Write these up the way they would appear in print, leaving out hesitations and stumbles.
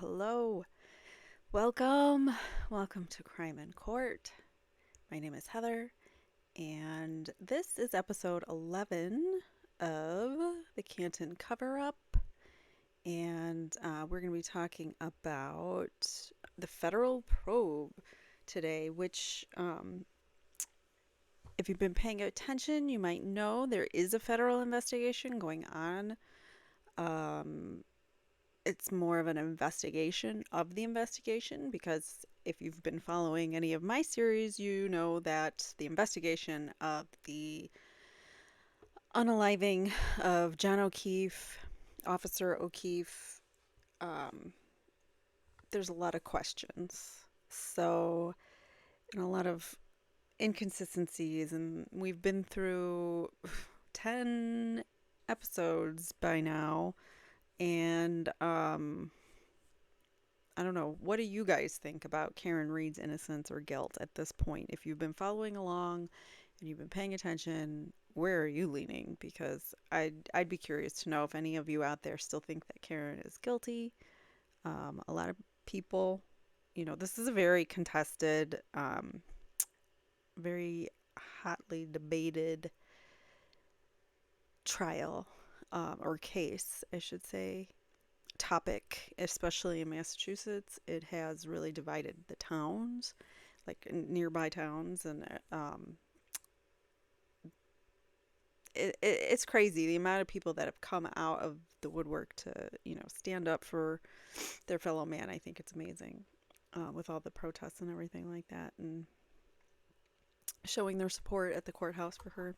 hello. Welcome. Welcome to Crime in Court. My name is Heather, and this is episode 11 of the Canton Cover-Up. And we're going to be talking about the federal probe today, which, if you've been paying attention, you might know there is a federal investigation going on. Um, it's more of an investigation of the investigation because if you've been following any of my series, you know that the investigation of the unaliving of John O'Keefe, Officer O'Keefe, um, there's a lot of questions. So, and a lot of inconsistencies, and we've been through 10 episodes by now, and I don't know. What do you guys think about Karen Reed's innocence or guilt at this point? If you've been following along and you've been paying attention, where are you leaning? Because I'd be curious to know if any of you out there still think that Karen is guilty. A lot of people, this is a very contested, very hotly debated trial, or case, I should say, topic, especially in Massachusetts. It has really divided the towns, like nearby towns, and it's crazy the amount of people that have come out of the woodwork to stand up for their fellow man. I think it's amazing, with all the protests and everything like that, and showing their support at the courthouse for her.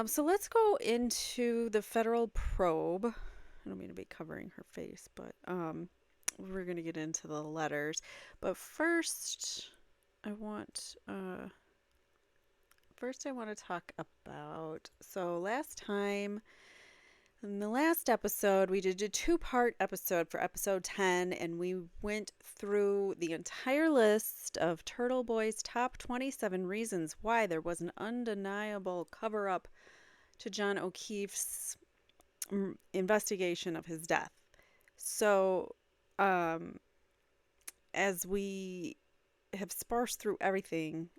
So let's go into the federal probe. I don't mean to be covering her face, but we're going to get into the letters. But first, I want to talk about, so last time, in the last episode, we did a two-part episode for episode 10, and we went through the entire list of Turtle Boy's top 27 reasons why there was an undeniable cover-up to John O'Keefe's investigation of his death. So, as we have sparsed through everything,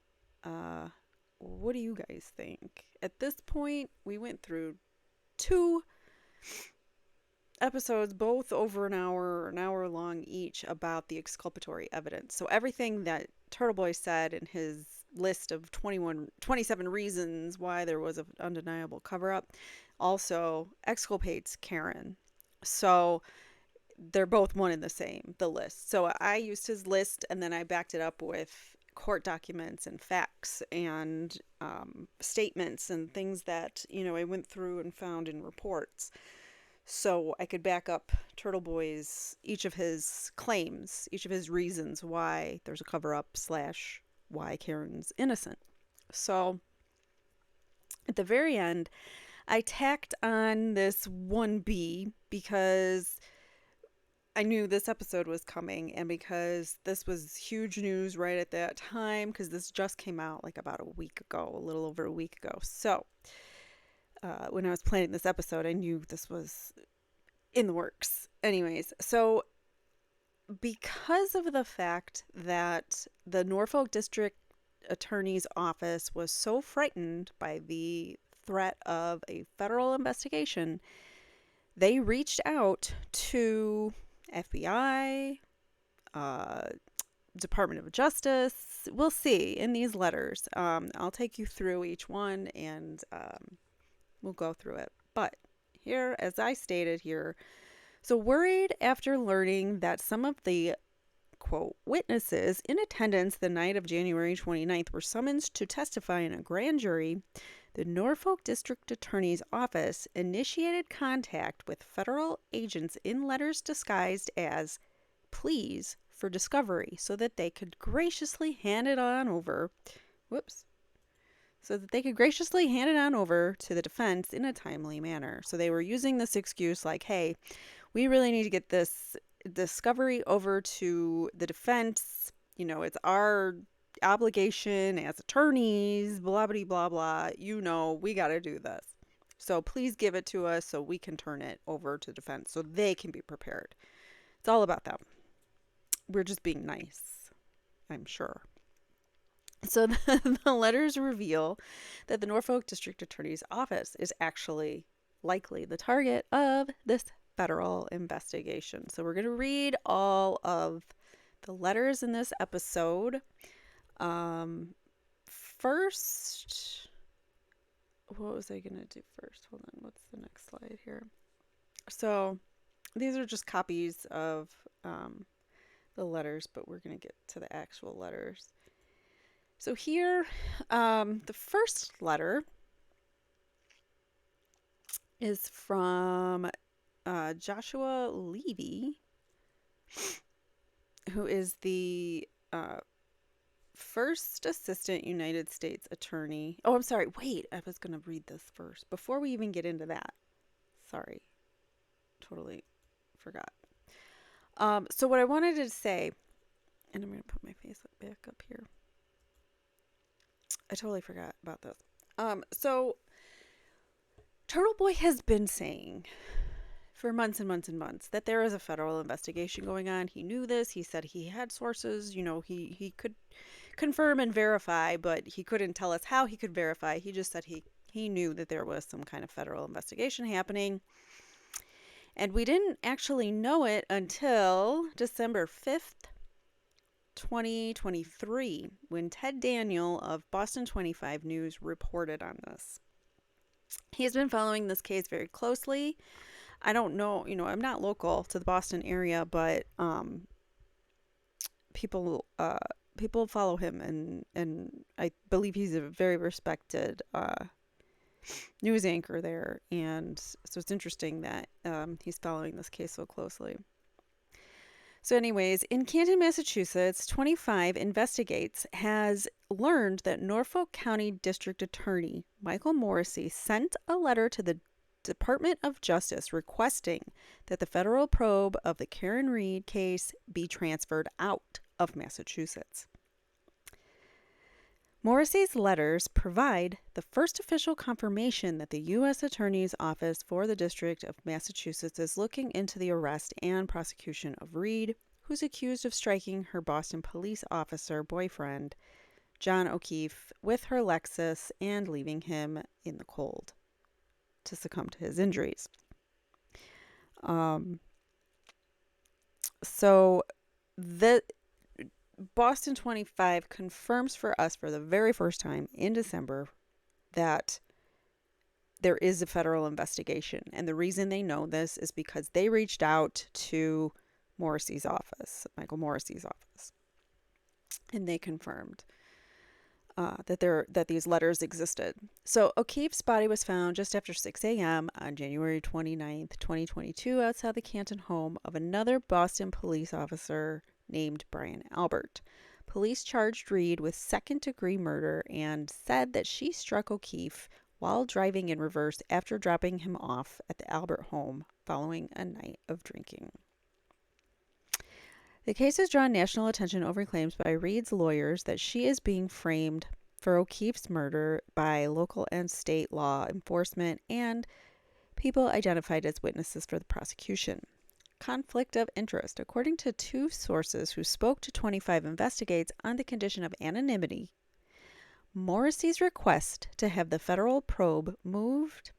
what do you guys think? At this point, we went through two episodes, both over an hour long each, about the exculpatory evidence. So everything that Turtle Boy said in his list of 27 reasons why there was an undeniable cover-up also exculpates Karen. So they're both one and the same, the list. So I used his list, and then I backed it up with court documents and facts and statements and things that, I went through and found in reports. So I could back up Turtle Boy's, each of his claims, each of his reasons why there's a cover-up / why Karen's innocent. So at the very end, I tacked on this 1B because I knew this episode was coming, and because this was huge news right at that time, because this just came out like about a week ago, a little over a week ago. So when I was planning this episode, I knew this was in the works. Anyways, so because of the fact that the Norfolk District Attorney's Office was so frightened by the threat of a federal investigation, they reached out to FBI, Department of Justice. We'll see in these letters. I'll take you through each one, and we'll go through it. But here, as I stated here, so worried after learning that some of the, quote, witnesses in attendance the night of January 29th were summoned to testify in a grand jury, the Norfolk District Attorney's Office initiated contact with federal agents in letters disguised as pleas for discovery so that they could graciously hand it on over to the defense in a timely manner. So they were using this excuse like, hey, we really need to get this discovery over to the defense. It's our obligation as attorneys, blah, blah, blah, blah. We got to do this. So please give it to us so we can turn it over to defense so they can be prepared. It's all about them. We're just being nice, I'm sure. So the letters reveal that the Norfolk District Attorney's Office is actually likely the target of this federal investigation. So we're going to read all of the letters in this episode. First, what was I going to do first? Hold on, what's the next slide here? So these are just copies of the letters, but we're going to get to the actual letters. So here, the first letter is from Joshua Levy, who is the first assistant United States attorney. Oh, I'm sorry. Wait, I was going to read this first before we even get into that. Sorry. Totally forgot. So what I wanted to say, and I'm going to put my face back up here. I totally forgot about this. So Turtle Boy has been saying for months and months and months that there is a federal investigation going on. He knew this. He said he had sources. You know, he could confirm and verify, but he couldn't tell us how he could verify. He just said he knew that there was some kind of federal investigation happening. And we didn't actually know it until December 5th, 2023, when Ted Daniel of Boston 25 News reported on this. He's been following this case very closely. I don't know, I'm not local to the Boston area, but people follow him, and I believe he's a very respected news anchor there, and so it's interesting that he's following this case so closely. So anyways, in Canton, Massachusetts, 25 Investigates has learned that Norfolk County District Attorney Michael Morrissey sent a letter to the Department of Justice requesting that the federal probe of the Karen Reed case be transferred out of Massachusetts. Morrissey's letters provide the first official confirmation that the U.S. Attorney's Office for the District of Massachusetts is looking into the arrest and prosecution of Reed, who's accused of striking her Boston police officer boyfriend, John O'Keefe, with her Lexus and leaving him in the cold to succumb to his injuries. So the Boston 25 confirms for us for the very first time in December that there is a federal investigation. And the reason they know this is because they reached out to Morrissey's office, Michael Morrissey's office, and they confirmed that these letters existed. So O'Keefe's body was found just after 6 a.m. on January 29th, 2022, outside the Canton home of another Boston police officer named Brian Albert. Police charged Reed with second-degree murder and said that she struck O'Keefe while driving in reverse after dropping him off at the Albert home following a night of drinking. The case has drawn national attention over claims by Reed's lawyers that she is being framed for O'Keefe's murder by local and state law enforcement and people identified as witnesses for the prosecution. Conflict of interest. According to two sources who spoke to 25 Investigates on the condition of anonymity, Morrissey's request to have the federal probe moved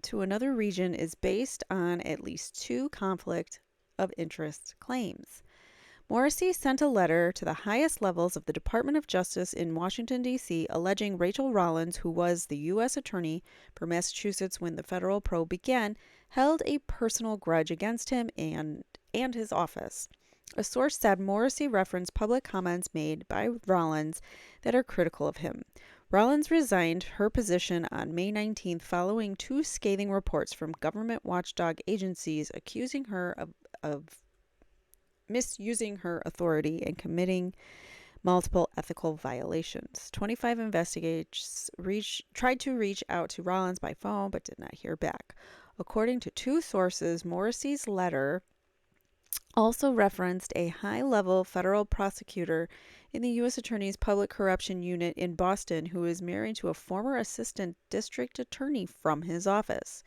to another region is based on at least two conflict of interest claims. Morrissey sent a letter to the highest levels of the Department of Justice in Washington, D.C., alleging Rachel Rollins, who was the U.S. Attorney for Massachusetts when the federal probe began, held a personal grudge against him and his office. A source said Morrissey referenced public comments made by Rollins that are critical of him. Rollins resigned her position on May 19th following two scathing reports from government watchdog agencies accusing her of misusing her authority and committing multiple ethical violations. 25 Investigates tried to reach out to Rollins by phone but did not hear back. According to two sources, Morrissey's letter also referenced a high-level federal prosecutor in the U.S. Attorney's Public Corruption Unit in Boston who is married to a former assistant district attorney from his office.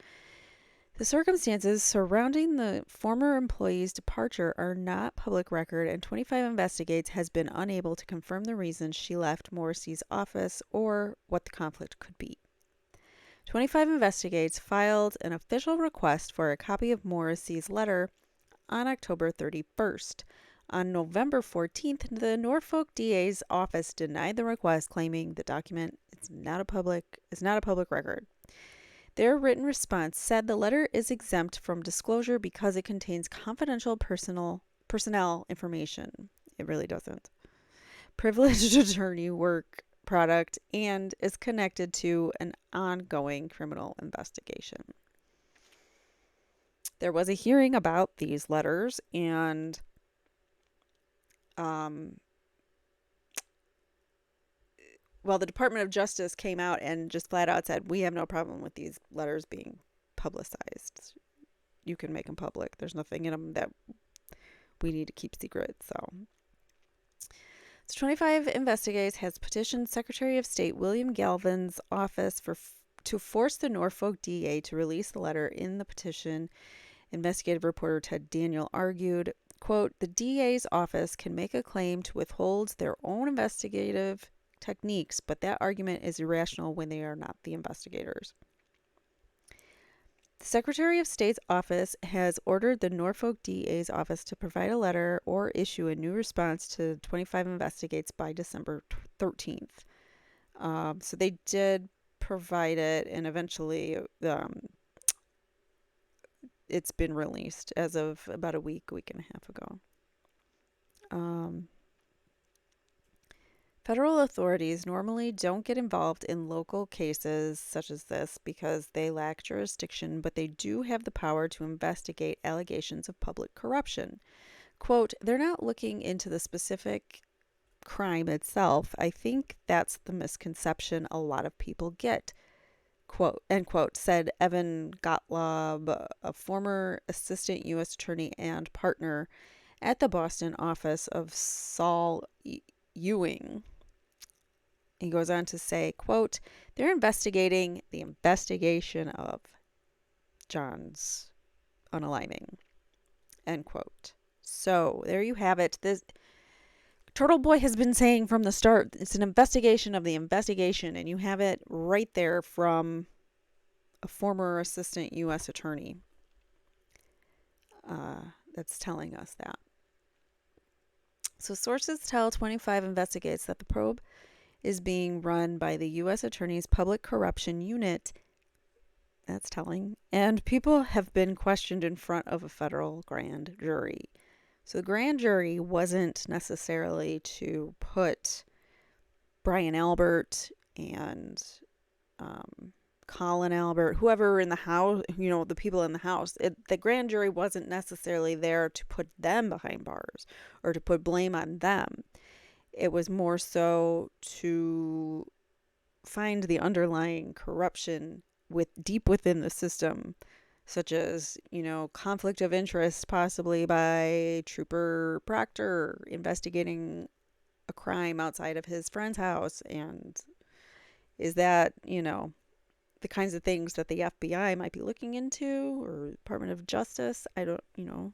The circumstances surrounding the former employee's departure are not public record, and 25 Investigates has been unable to confirm the reasons she left Morrissey's office or what the conflict could be. 25 Investigates filed an official request for a copy of Morrissey's letter on October 31st. On November 14th, the Norfolk DA's office denied the request, claiming the document is not a public record. Their written response said the letter is exempt from disclosure because it contains confidential personnel information. It really doesn't. Privileged attorney work product and is connected to an ongoing criminal investigation. There was a hearing about these letters, and the Department of Justice came out and just flat out said, we have no problem with these letters being publicized. You can make them public. There's nothing in them that we need to keep secret. So 25 Investigates has petitioned Secretary of State William Galvin's office to force the Norfolk DA to release the letter. In the petition, investigative reporter Ted Daniel argued, quote, the DA's office can make a claim to withhold their own investigative techniques, but that argument is irrational when they are not the investigators. The Secretary of State's office has ordered the Norfolk DA's office to provide a letter or issue a new response to 25 Investigates by December 13th. So they did provide it, and eventually it's been released as of about a week and a half ago. Federal authorities normally don't get involved in local cases such as this because they lack jurisdiction, but they do have the power to investigate allegations of public corruption. Quote, they're not looking into the specific crime itself. I think that's the misconception a lot of people get. Quote, end quote, said Evan Gottlob, a former assistant U.S. attorney and partner at the Boston office of Saul Ewing. He goes on to say, quote, they're investigating the investigation of John's unaliving, end quote. So there you have it. This Turtle Boy has been saying from the start, it's an investigation of the investigation, and you have it right there from a former assistant U.S. attorney that's telling us that. So sources tell 25 Investigates that the probe is being run by the U.S. Attorney's Public Corruption Unit. That's telling. And people have been questioned in front of a federal grand jury. So the grand jury wasn't necessarily to put Brian Albert and Colin Albert, whoever in the house, the people in the house. The grand jury wasn't necessarily there to put them behind bars or to put blame on them. It was more so to find the underlying corruption deep within the system, such as, conflict of interest possibly by Trooper Proctor investigating a crime outside of his friend's house. And is that, the kinds of things that the FBI might be looking into, or Department of Justice? I don't,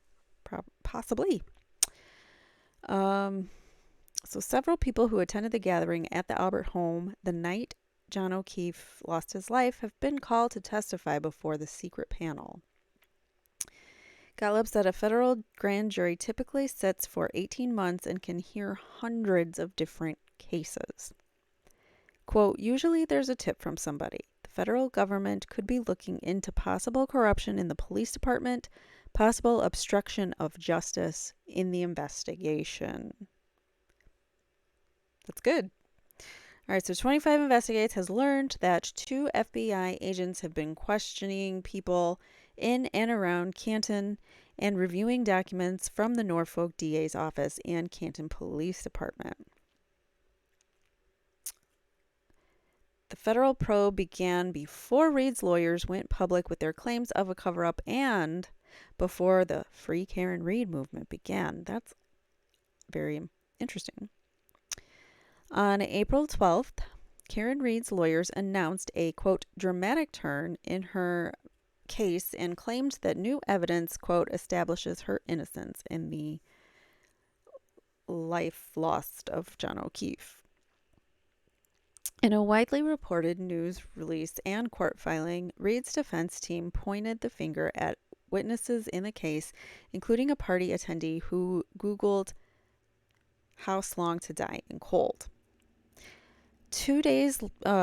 possibly. So several people who attended the gathering at the Albert home the night John O'Keefe lost his life have been called to testify before the secret panel. Gottlob said a federal grand jury typically sits for 18 months and can hear hundreds of different cases. Quote, usually there's a tip from somebody. The federal government could be looking into possible corruption in the police department, possible obstruction of justice in the investigation. That's good. All right, so 25 Investigates has learned that 2 FBI agents have been questioning people in and around Canton and reviewing documents from the Norfolk DA's office and Canton Police Department. The federal probe began before Reed's lawyers went public with their claims of a cover-up and before the Free Karen Reed movement began. That's very interesting. On April 12th, Karen Reed's lawyers announced a, quote, dramatic turn in her case and claimed that new evidence, quote, establishes her innocence in the life lost of John O'Keefe. In a widely reported news release and court filing, Reed's defense team pointed the finger at witnesses in the case, including a party attendee who Googled house long to die in cold. 2 days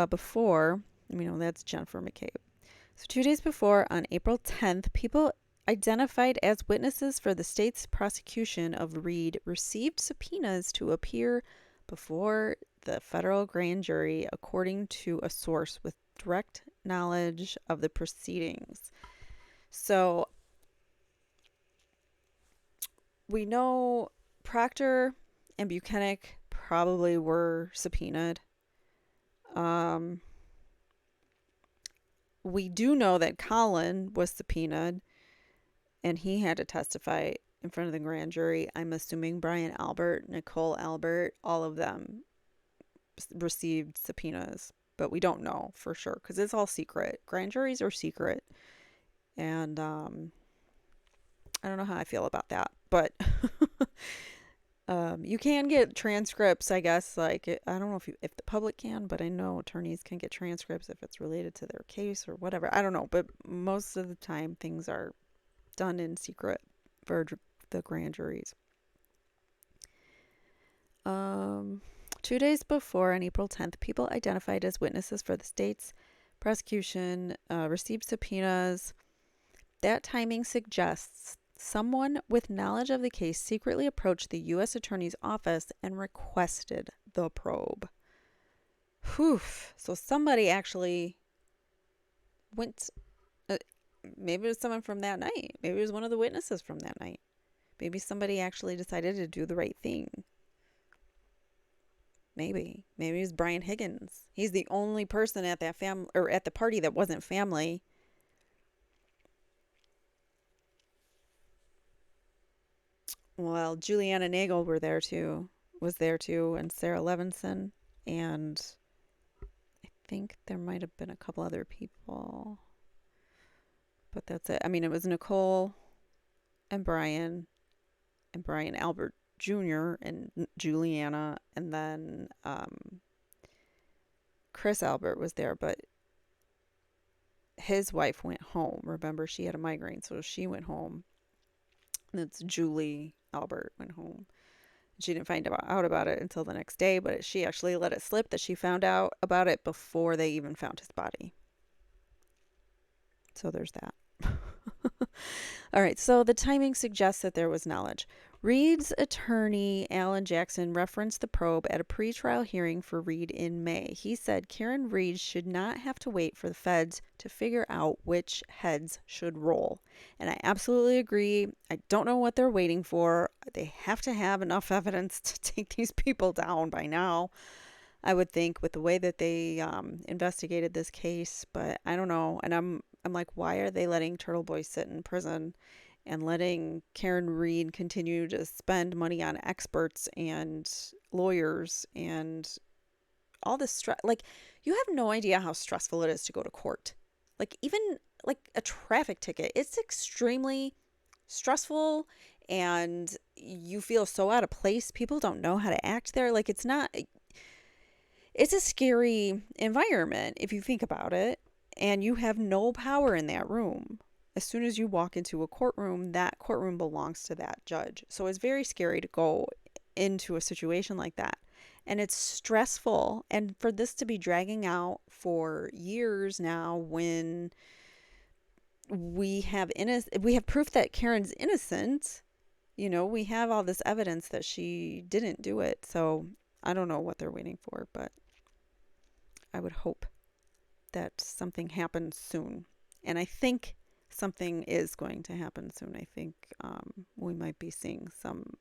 before, that's Jennifer McCabe. So 2 days before, on April 10th, people identified as witnesses for the state's prosecution of Reed received subpoenas to appear before the federal grand jury, according to a source with direct knowledge of the proceedings. So we know Proctor and Buchanan probably were subpoenaed. We do know that Colin was subpoenaed and he had to testify in front of the grand jury. I'm assuming Brian Albert, Nicole Albert, all of them received subpoenas, but we don't know for sure because it's all secret. Grand juries are secret. And I don't know how I feel about that, but you can get transcripts, I guess. Like, I don't know if the public can, but I know attorneys can get transcripts if it's related to their case or whatever. I don't know, but most of the time things are done in secret for the grand juries. 2 days before, on April 10th, people identified as witnesses for the state's prosecution received subpoenas. That timing suggests someone with knowledge of the case secretly approached the U.S. Attorney's Office and requested the probe. Whew. So somebody actually went. Maybe it was someone from that night. Maybe it was one of the witnesses from that night. Maybe somebody actually decided to do the right thing. Maybe it was Brian Higgins. He's the only person at that at the party that wasn't family. Well, Juliana Nagel was there too, and Sarah Levinson, and I think there might have been a couple other people, but that's it. It was Nicole and Brian Albert Jr. and Juliana, and then Chris Albert was there, but his wife went home. Remember, she had a migraine, so she went home. And it's Julie Albert went home. She didn't find out about it until the next day, but she actually let it slip that she found out about it before they even found his body. So there's that. All right, so the timing suggests that there was knowledge. Reed's attorney, Alan Jackson, referenced the probe at a pretrial hearing for Reed in May. He said Karen Reed should not have to wait for the feds to figure out which heads should roll. And I absolutely agree. I don't know what they're waiting for. They have to have enough evidence to take these people down by now, I would think, with the way that they investigated this case. But I don't know. And I'm like, why are they letting Turtle Boy sit in prison and letting Karen Reed continue to spend money on experts and lawyers and all this stress? Like, you have no idea how stressful it is to go to court. Like, even like a traffic ticket, it's extremely stressful and you feel so out of place. People don't know how to act there. Like, it's a scary environment if you think about it, and you have no power in that room. As soon as you walk into a courtroom, that courtroom belongs to that judge. So it's very scary to go into a situation like that. And it's stressful. And for this to be dragging out for years now, when we have proof that Karen's innocent, we have all this evidence that she didn't do it. So I don't know what they're waiting for, but I would hope that something happens soon. And I think something is going to happen soon. I think we might be seeing some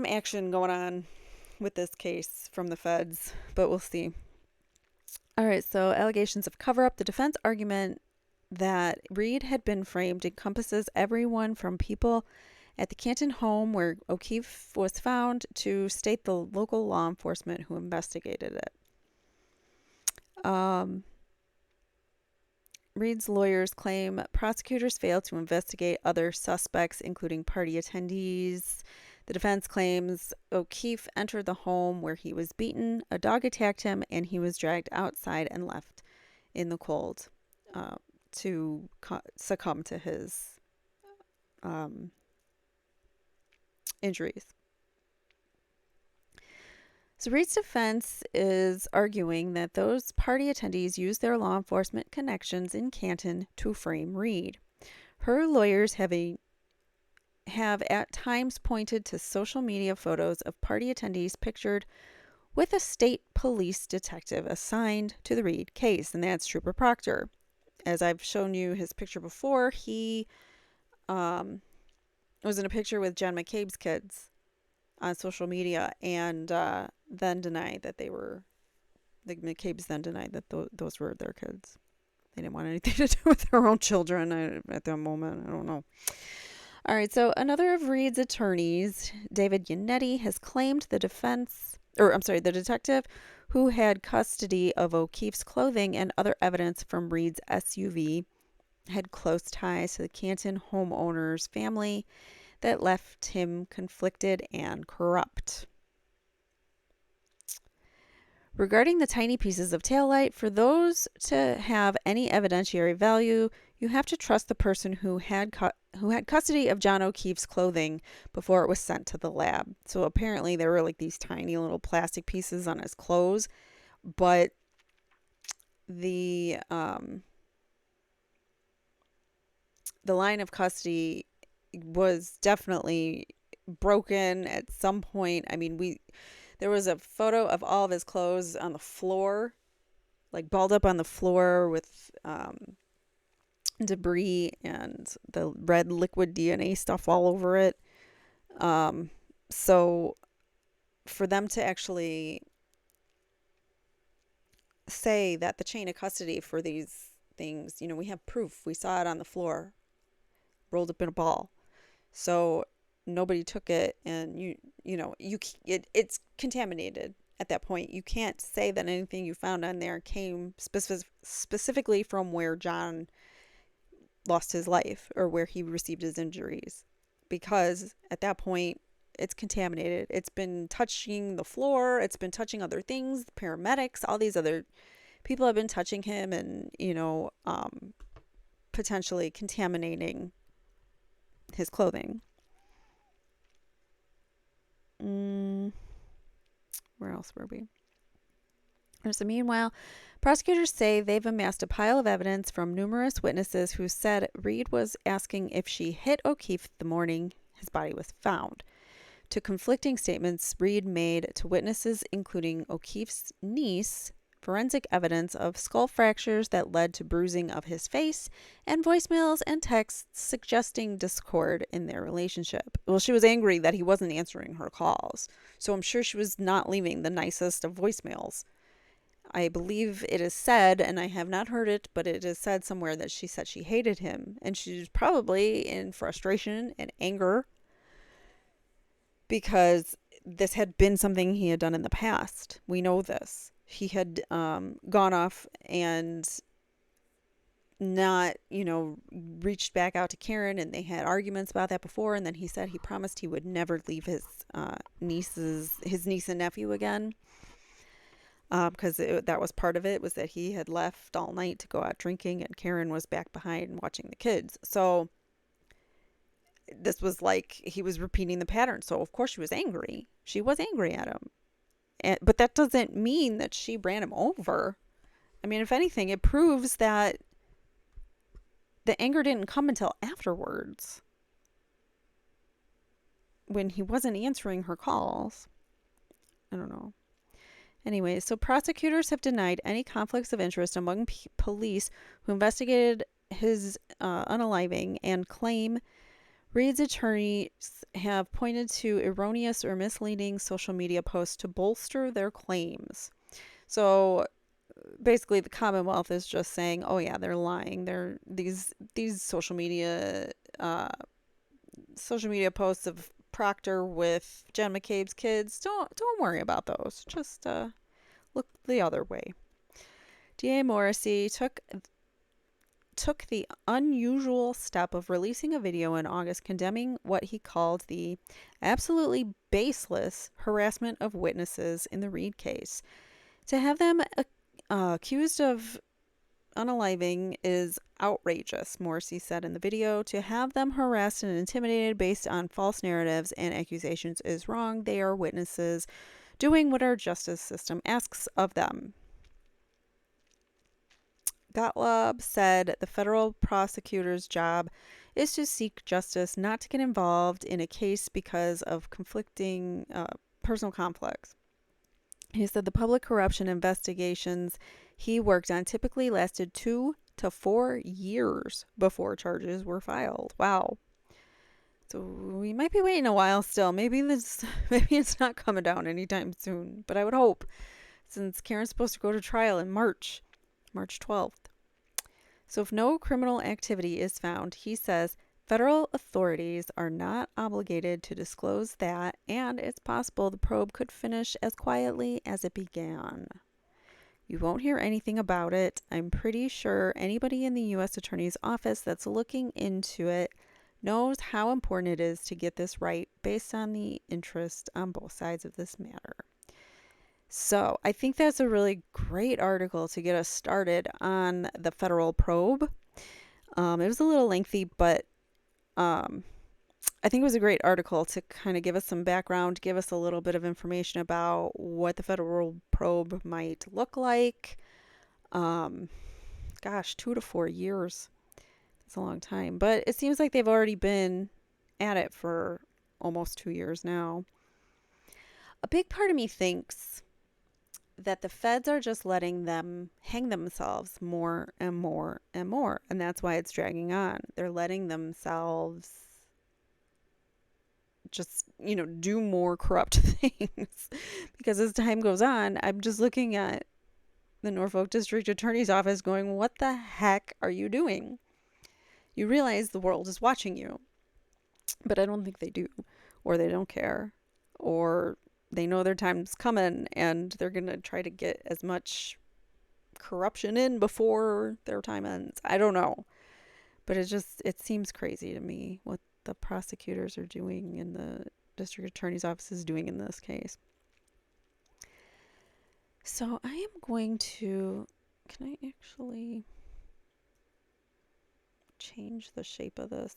action going on with this case from the feds, but we'll see. All right, so allegations of cover-up. The defense argument that Reed had been framed encompasses everyone from people at the Canton home where O'Keefe was found to state the local law enforcement who investigated it. Reed's lawyers claim prosecutors failed to investigate other suspects, including party attendees. The defense claims O'Keefe entered the home where he was beaten, a dog attacked him, and he was dragged outside and left in the cold to succumb to his injuries. So Reed's defense is arguing that those party attendees used their law enforcement connections in Canton to frame Reed. Her lawyers have at times pointed to social media photos of party attendees pictured with a state police detective assigned to the Reed case, and that's Trooper Proctor. As I've shown you his picture before, he was in a picture with Jen McCabe's kids on social media, and then denied that the McCabe's then denied that those were their kids. They didn't want anything to do with their own children at that moment. I don't know. All right, so another of Reed's attorneys, David Yannetti, has claimed the detective who had custody of O'Keefe's clothing and other evidence from Reed's SUV had close ties to the Canton homeowner's family that left him conflicted and corrupt. Regarding the tiny pieces of taillight, for those to have any evidentiary value, you have to trust the person who had custody of John O'Keefe's clothing before it was sent to the lab. So apparently there were like these tiny little plastic pieces on his clothes, but the line of custody was definitely broken at some point. I mean, there was a photo of all of his clothes on the floor, like balled up on the floor with debris and the red liquid DNA stuff all over it. So for them to actually say that the chain of custody for these things, we have proof. We saw it on the floor, rolled up in a ball. So nobody took it, and it's contaminated at that point. You can't say that anything you found on there came specifically from where John lost his life or where he received his injuries, because at that point it's contaminated. It's been touching the floor, it's been touching other things, the paramedics, all these other people have been touching him and potentially contaminating his clothing. Where else were we? So meanwhile, prosecutors say they've amassed a pile of evidence from numerous witnesses who said Reed was asking if she hit O'Keefe the morning his body was found. To conflicting statements Reed made to witnesses, including O'Keefe's niece, forensic evidence of skull fractures that led to bruising of his face, and voicemails and texts suggesting discord in their relationship. Well, she was angry that he wasn't answering her calls, so I'm sure she was not leaving the nicest of voicemails. I believe it is said, and I have not heard it, but it is said somewhere that she said she hated him, and she's probably in frustration and anger because this had been something he had done in the past. We know this. He had gone off and not, reached back out to Karen, and they had arguments about that before, and then he said he promised he would never leave his niece and nephew again. Because that was part of it, was that he had left all night to go out drinking, and Karen was back behind watching the kids. So this was like he was repeating the pattern. So of course she was angry. She was angry at him. But that doesn't mean that she ran him over. I mean, if anything, it proves that the anger didn't come until afterwards, when he wasn't answering her calls. I don't know. Anyway, so prosecutors have denied any conflicts of interest among police who investigated his unaliving, and claim Reed's attorneys have pointed to erroneous or misleading social media posts to bolster their claims. So basically the Commonwealth is just saying, oh yeah, they're lying. They're these social media posts of Proctor with Jen McCabe's kids. Don't worry about those. Just look the other way. DA Morrissey took took the unusual step of releasing a video in August condemning what he called the absolutely baseless harassment of witnesses in the Reed case. To have them accused of unaliving is outrageous, Morrissey said in the video. To have them harassed and intimidated based on false narratives and accusations is wrong. They are witnesses doing what our justice system asks of them. Gottlob said the federal prosecutor's job is to seek justice, not to get involved in a case because of conflicting personal conflicts. He said the public corruption investigations he worked on typically lasted 2 to 4 years before charges were filed. Wow. So we might be waiting a while still. Maybe it's not coming down anytime soon, but I would hope, since Karen's supposed to go to trial in March 12th. So if no criminal activity is found, he says federal authorities are not obligated to disclose that, and it's possible the probe could finish as quietly as it began. You won't hear anything about it. I'm pretty sure anybody in the U.S. Attorney's Office that's looking into it knows how important it is to get this right based on the interest on both sides of this matter. So I think that's a really great article to get us started on the federal probe. It was a little lengthy, but I think it was a great article to kind of give us some background, give us a little bit of information about what the federal probe might look like. 2 to 4 years. That's a long time. But it seems like they've already been at it for almost 2 years now. A big part of me thinks that the feds are just letting them hang themselves more and more and more. And that's why it's dragging on. They're letting themselves just, do more corrupt things. Because as time goes on, I'm just looking at the Norfolk District Attorney's Office going, what the heck are you doing? You realize the world is watching you. But I don't think they do. Or they don't care. Or they know their time's coming and they're going to try to get as much corruption in before their time ends. I don't know. But it seems crazy to me what the prosecutors are doing and the district attorney's office is doing in this case. So I am going to, can I actually change the shape of this?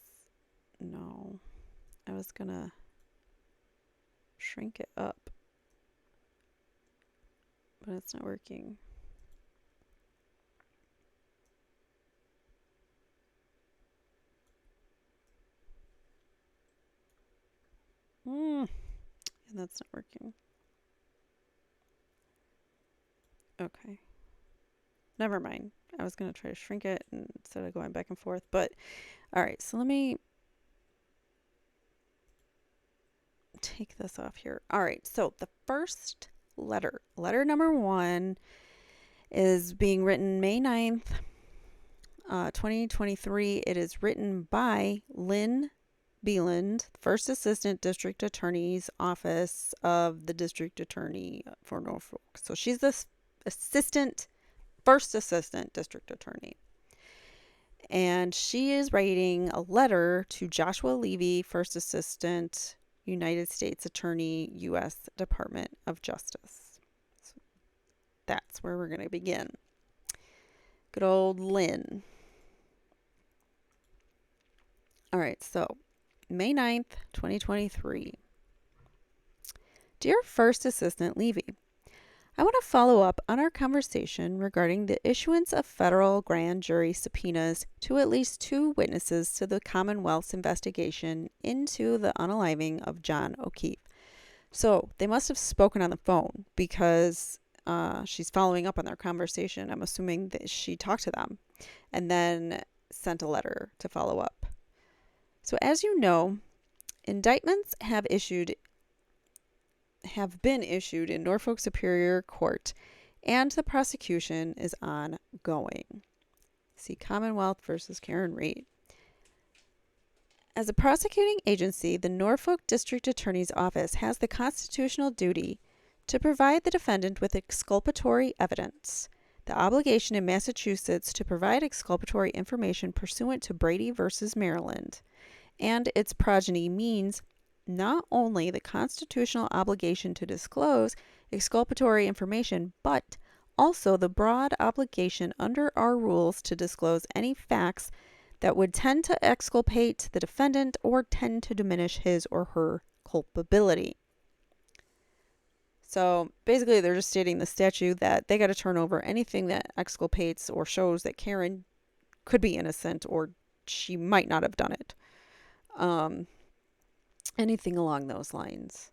No. I was going to shrink it up, but it's not working. And that's not working. Okay. Never mind. I was going to try to shrink it instead of going back and forth, but all right, so let me take this off here. All right, so the first letter number 1 is being written May 9th, 2023. It is written by Lynn Beeland, First Assistant District Attorney's Office of the District Attorney for Norfolk. So she's the First Assistant District Attorney. And she is writing a letter to Joshua Levy, First Assistant United States Attorney, U.S. Department of Justice. So that's where we're going to begin. Good old Lynn. All right, so May 9th, 2023. Dear First Assistant Levy, I want to follow up on our conversation regarding the issuance of federal grand jury subpoenas to at least 2 witnesses to the Commonwealth's investigation into the unaliving of John O'Keefe. So they must have spoken on the phone because she's following up on their conversation. I'm assuming that she talked to them and then sent a letter to follow up. So as you know, indictments have been issued in Norfolk Superior Court, and the prosecution is ongoing. See Commonwealth versus Karen Reed. As a prosecuting agency, the Norfolk District Attorney's Office has the constitutional duty to provide the defendant with exculpatory evidence. The obligation in Massachusetts to provide exculpatory information pursuant to Brady versus Maryland and its progeny means not only the constitutional obligation to disclose exculpatory information, but also the broad obligation under our rules to disclose any facts that would tend to exculpate the defendant or tend to diminish his or her culpability. So basically, they're just stating the statute that they got to turn over anything that exculpates or shows that Karen could be innocent or she might not have done it. Anything along those lines.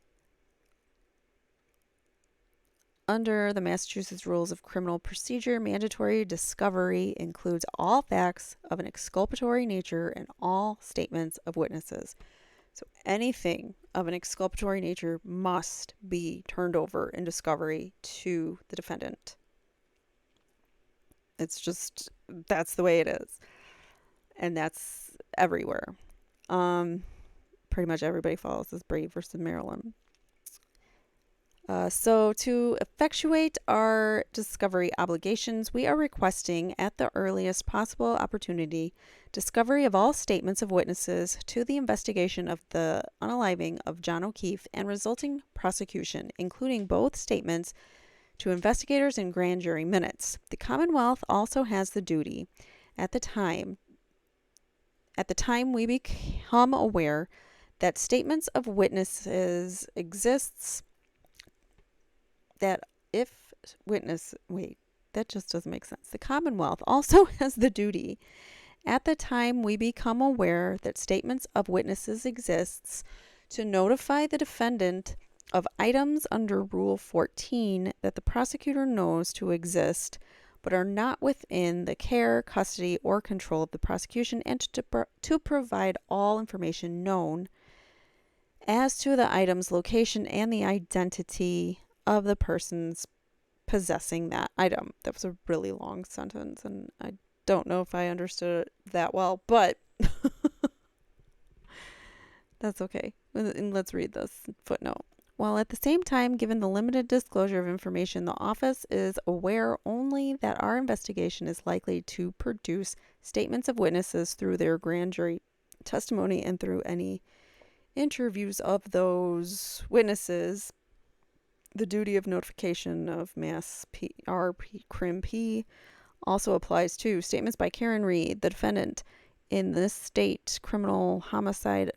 Under the Massachusetts Rules of Criminal Procedure, mandatory discovery includes all facts of an exculpatory nature and all statements of witnesses. So anything of an exculpatory nature must be turned over in discovery to the defendant. It's just, that's the way it is. And that's everywhere. Pretty much everybody follows this Brady versus Maryland. So to effectuate our discovery obligations, we are requesting at the earliest possible opportunity discovery of all statements of witnesses to the investigation of the unaliving of John O'Keefe and resulting prosecution, including both statements to investigators and grand jury minutes. The Commonwealth also has the duty at the time we become aware that statements of witnesses exists that if witness, wait, that just doesn't make sense. The Commonwealth also has the duty at the time we become aware that statements of witnesses exists to notify the defendant of items under Rule 14 that the prosecutor knows to exist but are not within the care, custody, or control of the prosecution, and to provide all information known as to the item's location and the identity of the persons possessing that item. That was a really long sentence, and I don't know if I understood it that well, but that's okay. And let's read this footnote. While at the same time, given the limited disclosure of information, the office is aware only that our investigation is likely to produce statements of witnesses through their grand jury testimony and through any interviews of those witnesses. The duty of notification of Mass Crim P also applies to statements by Karen Reed, the defendant in this state criminal homicide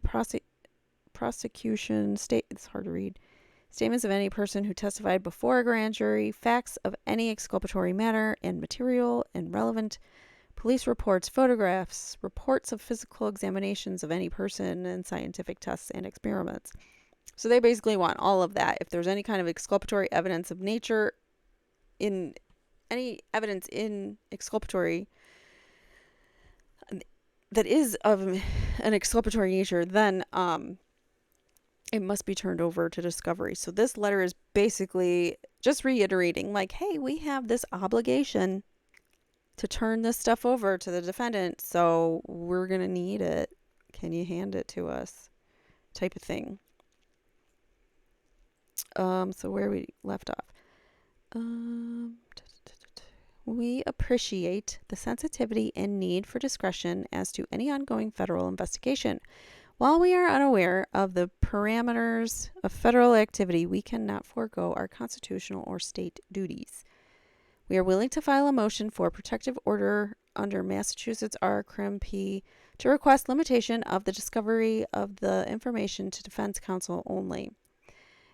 prosecution state. It's hard to read. Statements of any person who testified before a grand jury, facts of any exculpatory matter and material and relevant police reports, photographs, reports of physical examinations of any person, and scientific tests and experiments. So they basically want all of that. If there's any kind of exculpatory evidence of nature, in any evidence in exculpatory that is of an exculpatory nature, then it must be turned over to discovery. So this letter is basically just reiterating, like, hey, we have this obligation to turn this stuff over to the defendant, so we're going to need it. Can you hand it to us? Type of thing. So where we left off. We appreciate the sensitivity and need for discretion as to any ongoing federal investigation. While we are unaware of the parameters of federal activity, we cannot forego our constitutional or state duties. We are willing to file a motion for protective order under Massachusetts R. Crim P. to request limitation of the discovery of the information to defense counsel only.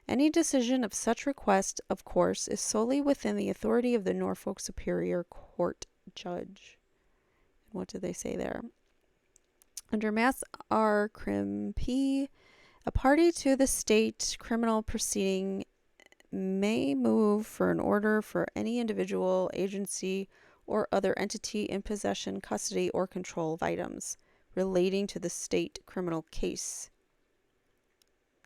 Any decision of such request, of course, is solely within the authority of the Norfolk Superior Court judge. What did they say there? Under Mass R. Crim P., a party to the state criminal proceeding may move for an order for any individual, agency, or other entity in possession, custody, or control of items relating to the state criminal case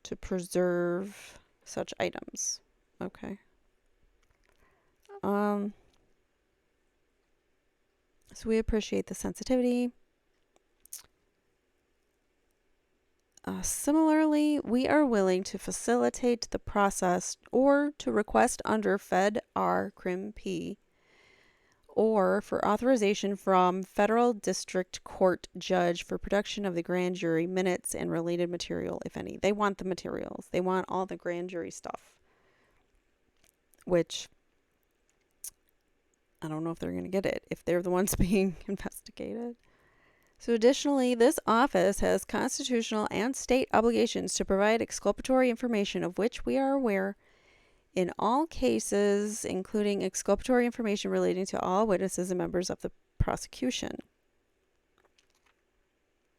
to preserve such items. Okay. So we appreciate the sensitivity. Similarly, we are willing to facilitate the process or to request under Fed R. Crim P. or for authorization from federal district court judge for production of the grand jury minutes and related material, if any. They want the materials. They want all the grand jury stuff, which I don't know if they're going to get it if they're the ones being investigated. So additionally, this office has constitutional and state obligations to provide exculpatory information of which we are aware in all cases, including exculpatory information relating to all witnesses and members of the prosecution.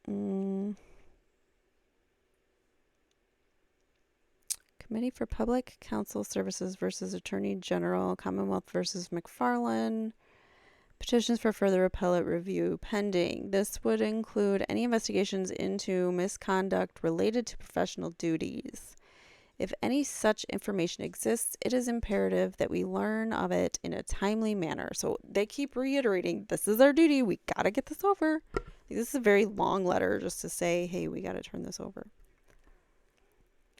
Committee for Public Counsel Services versus Attorney General, Commonwealth versus McFarland. Petitions for further appellate review pending. This would include any investigations into misconduct related to professional duties. If any such information exists, it is imperative that we learn of it in a timely manner. So they keep reiterating, this is our duty. We got to get this over. This is a very long letter just to say, hey, we got to turn this over.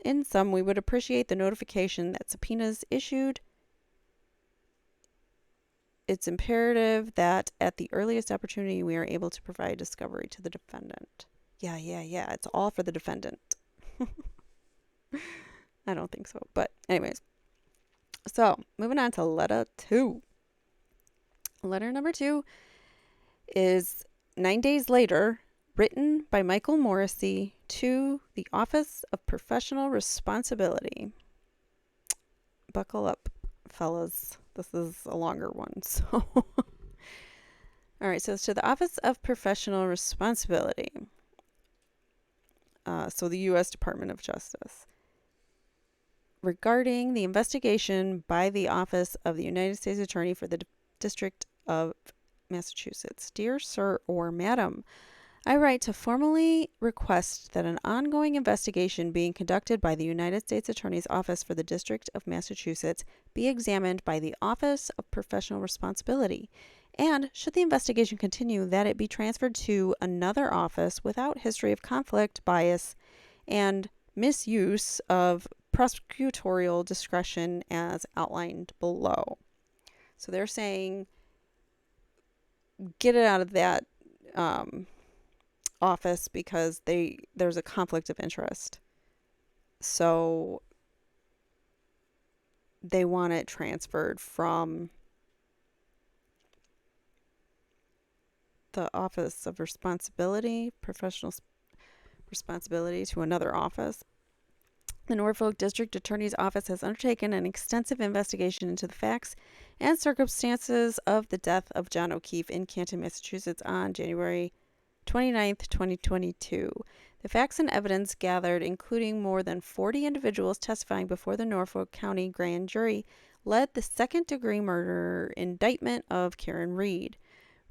In sum, we would appreciate the notification that subpoenas issued. It's imperative that at the earliest opportunity we are able to provide discovery to the defendant. Yeah. It's all for the defendant. I don't think so. But anyways. So moving on to letter 2. Letter number 2 is 9 days later, written by Michael Morrissey to the Office of Professional Responsibility. Buckle up, fellas. This is a longer one. So, all right. So it's to the Office of Professional Responsibility. So the U.S. Department of Justice. Regarding the investigation by the Office of the United States Attorney for the District of Massachusetts. Dear Sir or Madam, I write to formally request that an ongoing investigation being conducted by the United States Attorney's Office for the District of Massachusetts be examined by the Office of Professional Responsibility, and should the investigation continue, that it be transferred to another office without history of conflict, bias, and misuse of prosecutorial discretion as outlined below. So they're saying, get it out of that office because there's a conflict of interest. So they want it transferred from the Office of Professional Responsibility to another office. The Norfolk District Attorney's Office has undertaken an extensive investigation into the facts and circumstances of the death of John O'Keefe in Canton, Massachusetts on January 29th, 2022. The facts and evidence gathered, including more than 40 individuals testifying before the Norfolk County Grand Jury, led the second-degree murder indictment of Karen Reed.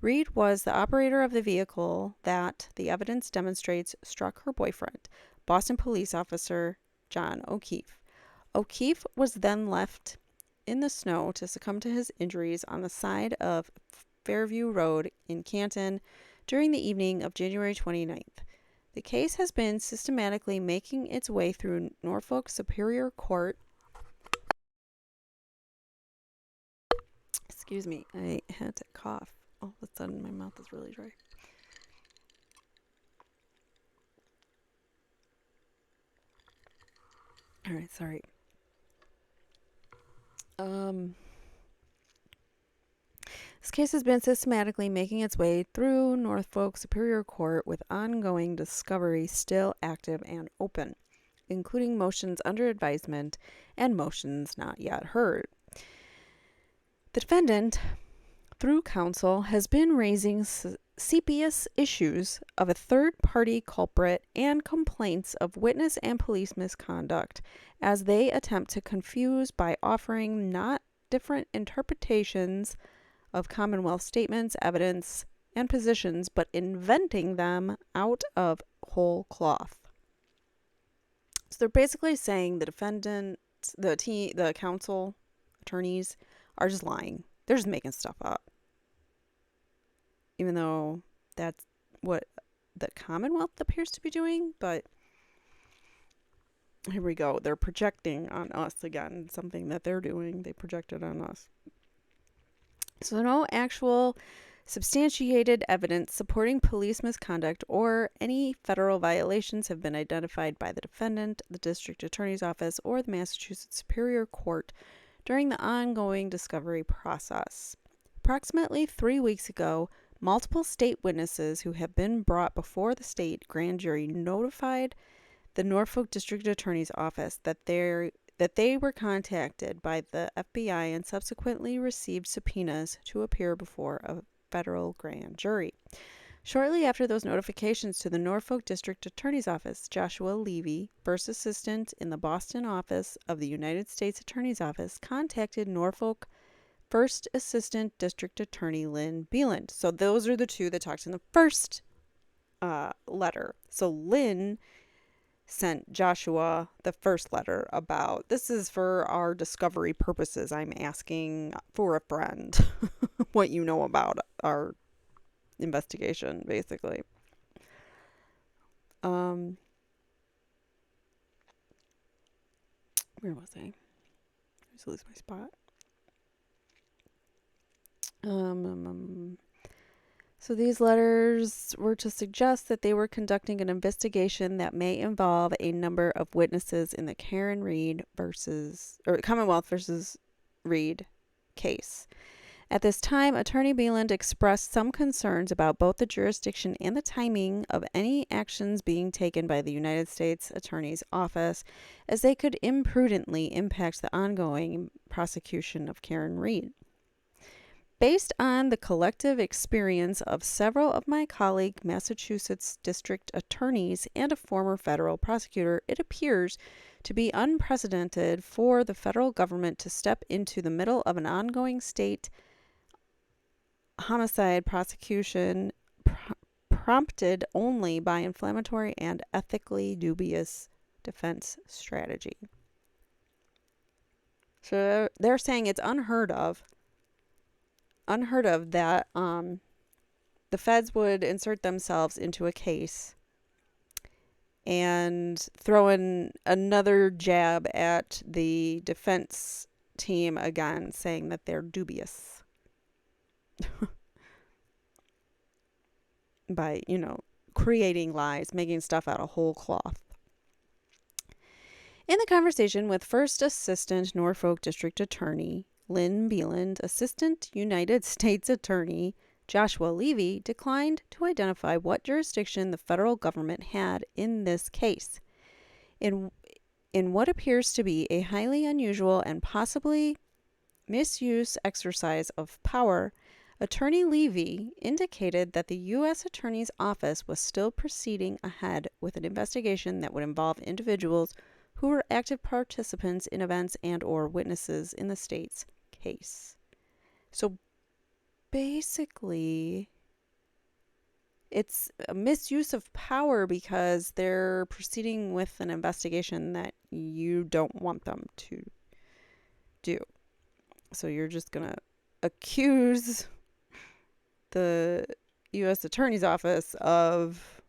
Reed was the operator of the vehicle that, the evidence demonstrates, struck her boyfriend, Boston police officer John O'Keefe. O'Keefe was then left in the snow to succumb to his injuries on the side of Fairview Road in Canton during the evening of January 29th. The case has been systematically making its way through Norfolk Superior Court. Excuse me, I had to cough. All of a sudden, my mouth is really dry. All right, sorry. This case has been systematically making its way through Norfolk Superior Court with ongoing discovery still active and open, including motions under advisement and motions not yet heard. The defendant, through counsel, has been raising CPS issues of a third-party culprit and complaints of witness and police misconduct as they attempt to confuse by offering not different interpretations of Commonwealth statements, evidence, and positions, but inventing them out of whole cloth. So they're basically saying the defendant, the counsel, attorneys are just lying. They're just making stuff up. Even though that's what the Commonwealth appears to be doing, but here we go. They're projecting on us again. Something that they're doing, they projected on us. So no actual substantiated evidence supporting police misconduct or any federal violations have been identified by the defendant, the district attorney's office, or the Massachusetts Superior Court during the ongoing discovery process. Approximately 3 weeks ago, multiple state witnesses who have been brought before the state grand jury notified the Norfolk District Attorney's Office that they were contacted by the FBI and subsequently received subpoenas to appear before a federal grand jury. Shortly after those notifications to the Norfolk District Attorney's Office, Joshua Levy, first assistant in the Boston office of the United States Attorney's Office, contacted Norfolk First Assistant District Attorney Lynn Beeland. So those are the two that talked in the first letter. So Lynn sent Joshua the first letter about, this is for our discovery purposes. I'm asking for a friend what you know about our investigation, basically. Where was I? I just lose my spot. So these letters were to suggest that they were conducting an investigation that may involve a number of witnesses in the Commonwealth versus Reed case. At this time, Attorney Beeland expressed some concerns about both the jurisdiction and the timing of any actions being taken by the United States Attorney's Office, as they could imprudently impact the ongoing prosecution of Karen Reed. Based on the collective experience of several of my colleague Massachusetts district attorneys and a former federal prosecutor, it appears to be unprecedented for the federal government to step into the middle of an ongoing state homicide prosecution prompted only by inflammatory and ethically dubious defense strategy. So they're saying it's unheard of that the feds would insert themselves into a case and throw in another jab at the defense team again, saying that they're dubious by, creating lies, making stuff out of whole cloth. In the conversation with First Assistant Norfolk District Attorney Lynn Beeland, Assistant United States Attorney Joshua Levy declined to identify what jurisdiction the federal government had in this case. In what appears to be a highly unusual and possibly misuse exercise of power, Attorney Levy indicated that the U.S. Attorney's Office was still proceeding ahead with an investigation that would involve individuals who were active participants in events and or witnesses in the state's case. So basically, it's a misuse of power because they're proceeding with an investigation that you don't want them to do. So you're just going to accuse the U.S. Attorney's Office of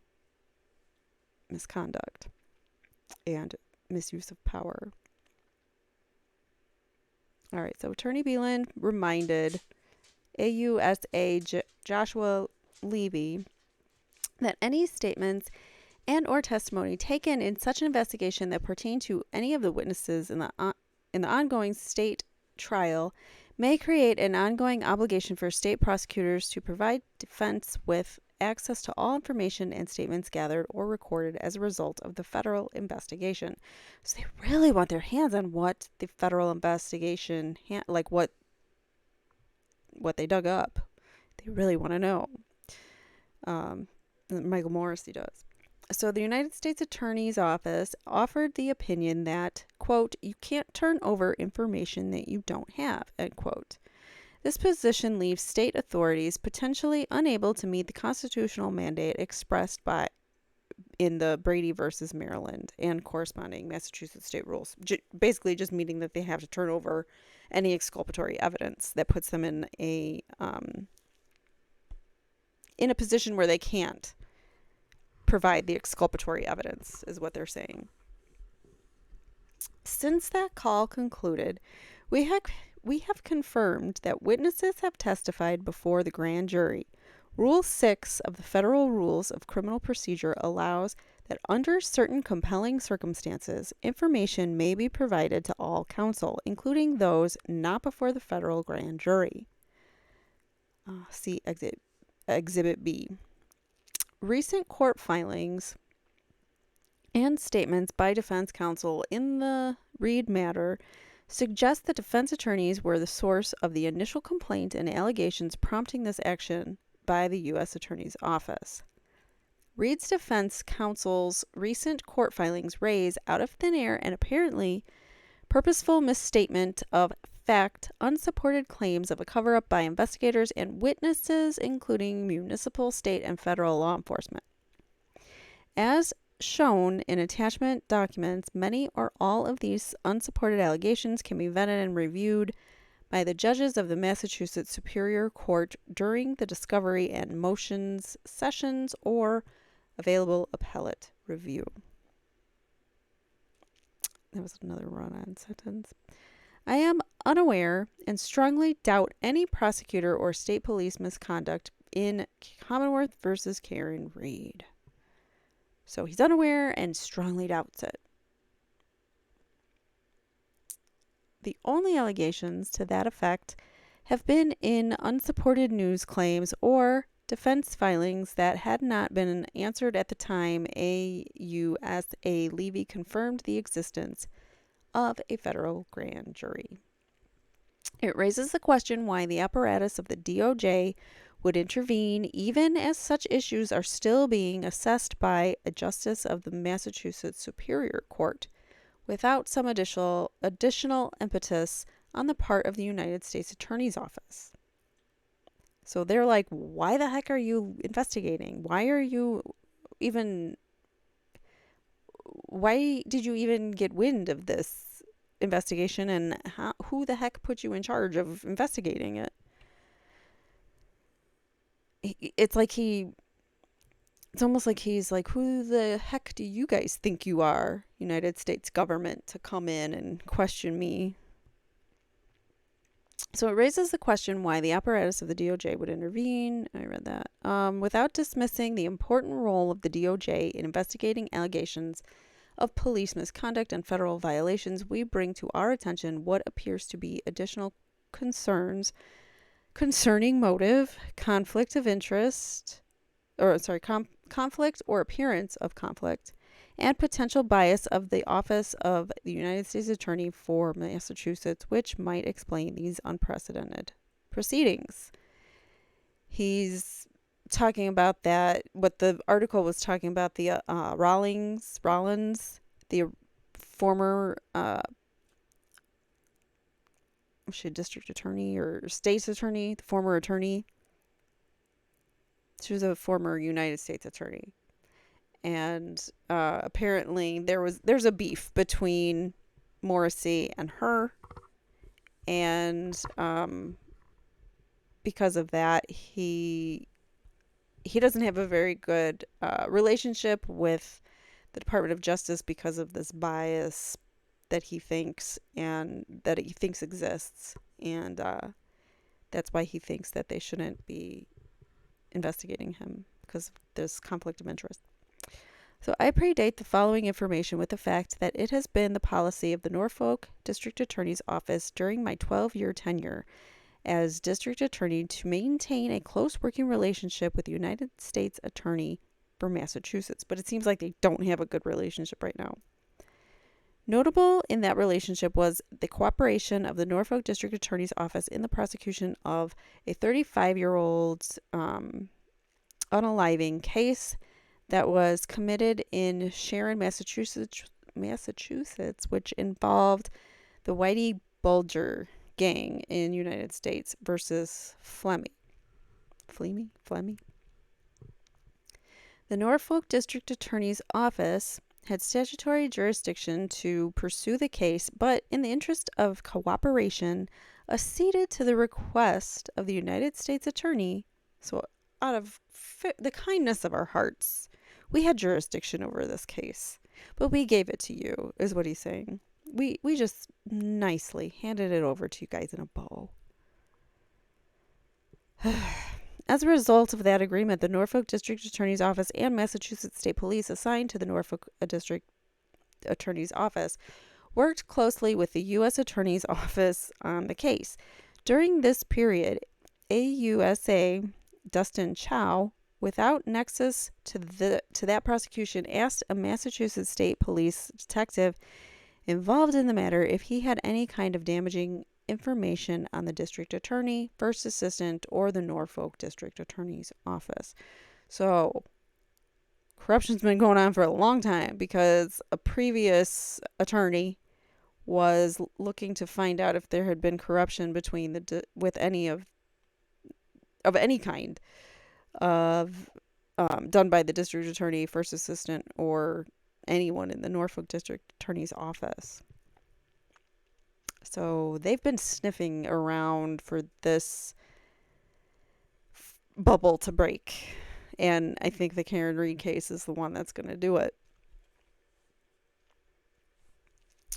misconduct and misuse of power. All right, so Attorney Beeland reminded AUSA Joshua Levy that any statements and or testimony taken in such an investigation that pertain to any of the witnesses in the ongoing state trial may create an ongoing obligation for state prosecutors to provide defense with access to all information and statements gathered or recorded as a result of the federal investigation. So they really want their hands on what the federal investigation, what they dug up. They really want to know. Michael Morrissey does. So the United States Attorney's Office offered the opinion that, quote, you can't turn over information that you don't have, end quote. This position leaves state authorities potentially unable to meet the constitutional mandate expressed in the Brady versus Maryland and corresponding Massachusetts state rules. Basically just meaning that they have to turn over any exculpatory evidence that puts them in a position where they can't provide the exculpatory evidence, is what they're saying. Since that call concluded, we we have confirmed that witnesses have testified before the grand jury. Rule 6 of the Federal Rules of Criminal Procedure allows that under certain compelling circumstances, information may be provided to all counsel, including those not before the federal grand jury. See Exhibit B. Recent court filings and statements by defense counsel in the Reed matter suggest that defense attorneys were the source of the initial complaint and allegations prompting this action by the U.S. Attorney's Office. Reed's defense counsel's recent court filings raise out of thin air and apparently purposeful misstatement of fact unsupported claims of a cover-up by investigators and witnesses, including municipal, state, and federal law enforcement. As shown in attachment documents, many or all of these unsupported allegations can be vetted and reviewed by the judges of the Massachusetts Superior Court during the discovery and motions sessions or available appellate review. That was another run-on sentence. I am unaware and strongly doubt any prosecutor or state police misconduct in Commonwealth versus Karen Reed. So he's unaware and strongly doubts it. The only allegations to that effect have been in unsupported news claims or defense filings that had not been answered at the time AUSA Levy confirmed the existence of a federal grand jury. It raises the question why the apparatus of the DOJ would intervene even as such issues are still being assessed by a justice of the Massachusetts Superior Court without some additional impetus on the part of the United States Attorney's Office. So they're like, why the heck are you investigating? Why did you even get wind of this investigation, and who the heck put you in charge of investigating it? It's almost like he's like, who the heck do you guys think you are, United States government, to come in and question me? So it raises the question why the apparatus of the DOJ would intervene. I read that. Without dismissing the important role of the DOJ in investigating allegations of police misconduct and federal violations, we bring to our attention what appears to be additional concerns concerning motive, conflict of interest, conflict or appearance of conflict, and potential bias of the Office of the United States Attorney for Massachusetts, which might explain these unprecedented proceedings. He's talking about that, what the article was talking about, the Rollins, the former district attorney or state's attorney, the former attorney. She was a former United States attorney. And apparently there's a beef between Morrissey and her. And because of that, he doesn't have a very good relationship with the Department of Justice because of this bias that he thinks exists. And that's why he thinks that they shouldn't be investigating him, because there's conflict of interest. So I predate the following information with the fact that it has been the policy of the Norfolk District Attorney's Office during my 12-year tenure as District Attorney to maintain a close working relationship with the United States Attorney for Massachusetts. But it seems like they don't have a good relationship right now. Notable in that relationship was the cooperation of the Norfolk District Attorney's Office in the prosecution of a 35-year-old unaliving case that was committed in Sharon, Massachusetts, which involved the Whitey Bulger gang in United States versus Flemmy. The Norfolk District Attorney's Office had statutory jurisdiction to pursue the case, but in the interest of cooperation, acceded to the request of the United States Attorney. So out of the kindness of our hearts, we had jurisdiction over this case, but we gave it to you, is what he's saying. We just nicely handed it over to you guys in a bow. As a result of that agreement, the Norfolk District Attorney's Office and Massachusetts State Police assigned to the Norfolk District Attorney's Office worked closely with the U.S. Attorney's Office on the case. During this period, AUSA Dustin Chow, without nexus to that prosecution, asked a Massachusetts State Police detective involved in the matter if he had any kind of damaging information on the district attorney, first assistant, or the Norfolk District Attorney's Office. So, corruption's been going on for a long time because a previous attorney was looking to find out if there had been corruption between with any of any kind of done by the district attorney, first assistant, or anyone in the Norfolk District Attorney's Office. So they've been sniffing around for this bubble to break. And I think the Karen Reed case is the one that's going to do it.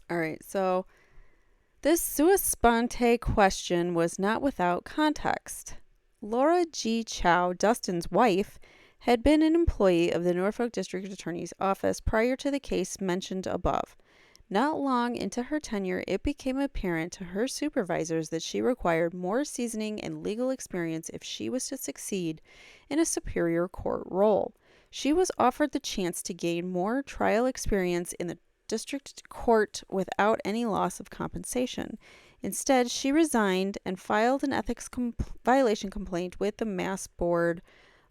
All right, so this sua sponte question was not without context. Laura G. Chow, Dustin's wife, had been an employee of the Norfolk District Attorney's Office prior to the case mentioned above. Not long into her tenure, it became apparent to her supervisors that she required more seasoning and legal experience if she was to succeed in a superior court role. She was offered the chance to gain more trial experience in the district court without any loss of compensation. Instead, she resigned and filed an ethics violation complaint with the Mass Board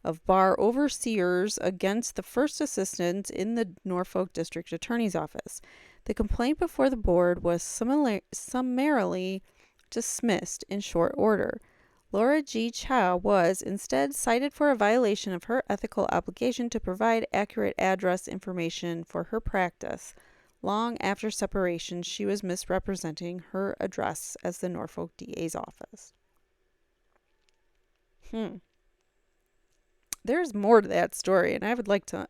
of Bar Overseers against the first assistant in the Norfolk District Attorney's Office. The complaint before the board was summarily dismissed in short order. Laura G. Chow was instead cited for a violation of her ethical obligation to provide accurate address information for her practice. Long after separation, she was misrepresenting her address as the Norfolk DA's office. There's more to that story, and I would like to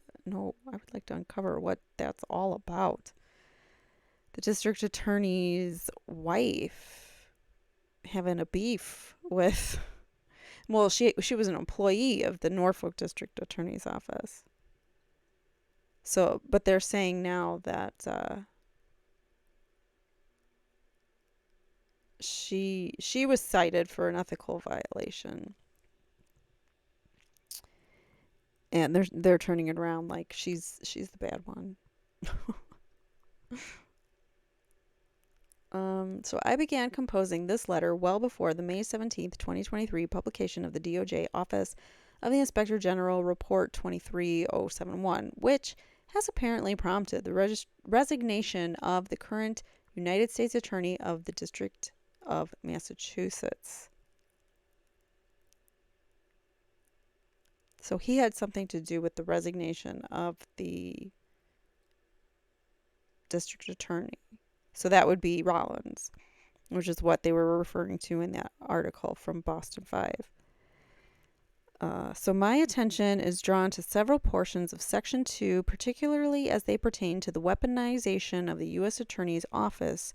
uncover what that's all about. The district attorney's wife having a beef with, well, she was an employee of the Norfolk District Attorney's Office. So, but they're saying now that she was cited for an ethical violation, and they're turning it around like she's the bad one. So I began composing this letter well before the May 17th, 2023 publication of the DOJ Office of the Inspector General Report 23071, which has apparently prompted the resignation of the current United States Attorney of the District of Massachusetts. So he had something to do with the resignation of the district attorney. So that would be Rollins, which is what they were referring to in that article from Boston 5. So my attention is drawn to several portions of Section 2, particularly as they pertain to the weaponization of the U.S. Attorney's Office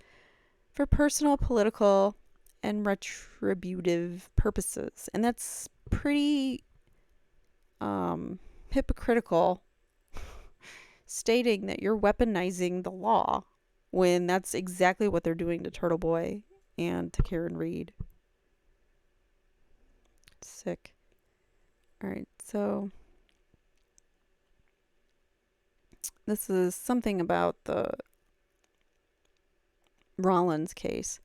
for personal, political, and retributive purposes. And that's pretty hypocritical, stating that you're weaponizing the law when that's exactly what they're doing to Turtle Boy and to Karen Reed. Sick. All right, so this is something about the Rollins case.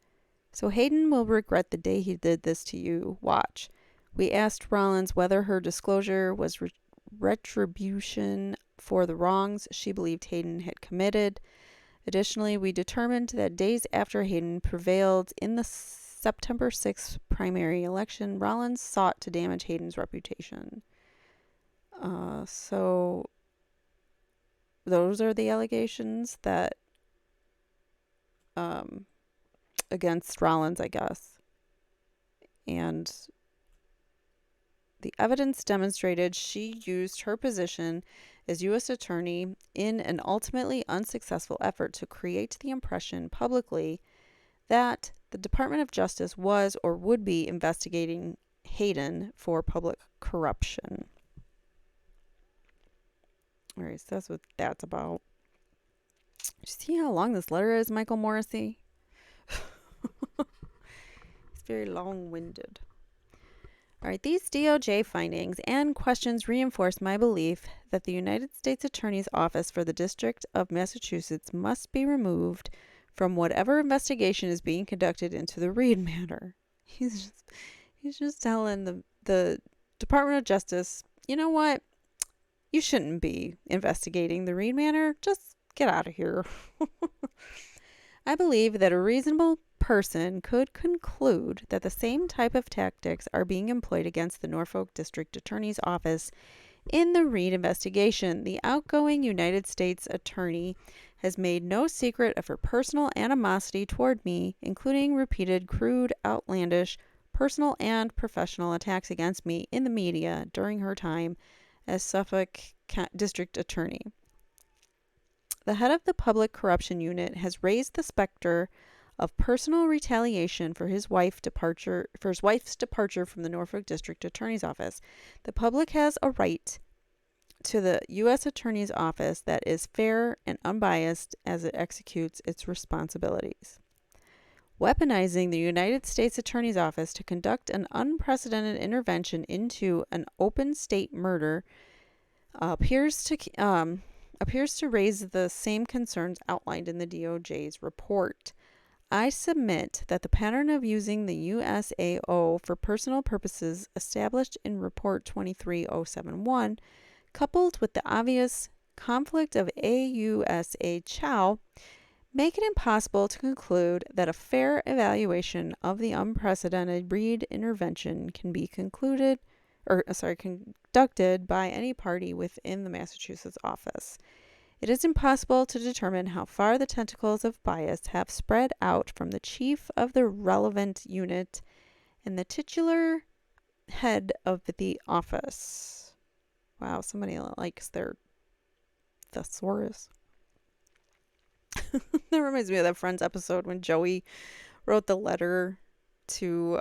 So Hayden will regret the day he did this to you. Watch. We asked Rollins whether her disclosure was retribution for the wrongs she believed Hayden had committed. Additionally, we determined that days after Hayden prevailed in the September 6th primary election, Rollins sought to damage Hayden's reputation. So those are the allegations that against Rollins, I guess. And The evidence demonstrated she used her position as U.S. Attorney in an ultimately unsuccessful effort to create the impression publicly that the Department of Justice was or would be investigating Hayden for public corruption. All right, so that's what that's about. See how long this letter is, Michael Morrissey? It's very long-winded. All right, these DOJ findings and questions reinforce my belief that the United States Attorney's Office for the District of Massachusetts must be removed from whatever investigation is being conducted into the Reed matter. He's just telling the Department of Justice, you know what? You shouldn't be investigating the Reed matter. Just get out of here. I believe that a reasonable person could conclude that the same type of tactics are being employed against the Norfolk District Attorney's Office in the Reed investigation. The outgoing United States Attorney has made no secret of her personal animosity toward me, including repeated crude, outlandish, personal and professional attacks against me in the media during her time as Suffolk District Attorney. The head of the Public Corruption Unit has raised the specter of personal retaliation for his wife's departure from the Norfolk District Attorney's Office. The public has a right to the U.S. Attorney's Office that is fair and unbiased as it executes its responsibilities. Weaponizing the United States Attorney's Office to conduct an unprecedented intervention into an open state murder appears to raise the same concerns outlined in the DOJ's report. I submit that the pattern of using the USAO for personal purposes established in Report 23071, coupled with the obvious conflict of AUSA Chow, make it impossible to conclude that a fair evaluation of the unprecedented Reed intervention can be conducted by any party within the Massachusetts office. It is impossible to determine how far the tentacles of bias have spread out from the chief of the relevant unit and the titular head of the office. Wow, somebody likes their thesaurus. That reminds me of that Friends episode when Joey wrote the letter to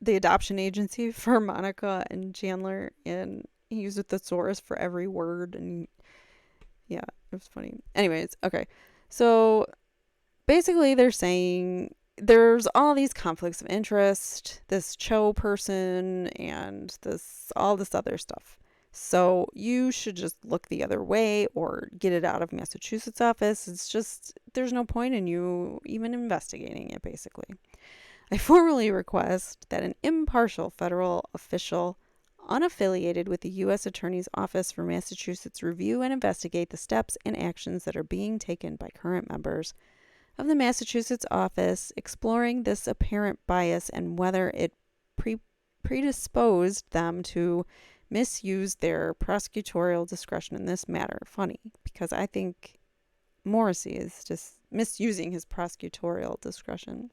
the adoption agency for Monica and Chandler, and he used a thesaurus for every word, and yeah, it was funny. Anyways, okay. So basically they're saying there's all these conflicts of interest, this Cho person and all this other stuff. So you should just look the other way or get it out of Massachusetts office. It's just, there's no point in you even investigating it, basically. I formally request that an impartial federal official unaffiliated with the U.S. Attorney's Office for Massachusetts review and investigate the steps and actions that are being taken by current members of the Massachusetts office, exploring this apparent bias and whether it predisposed them to misuse their prosecutorial discretion in this matter. Funny, because I think Morrissey is just misusing his prosecutorial discretion.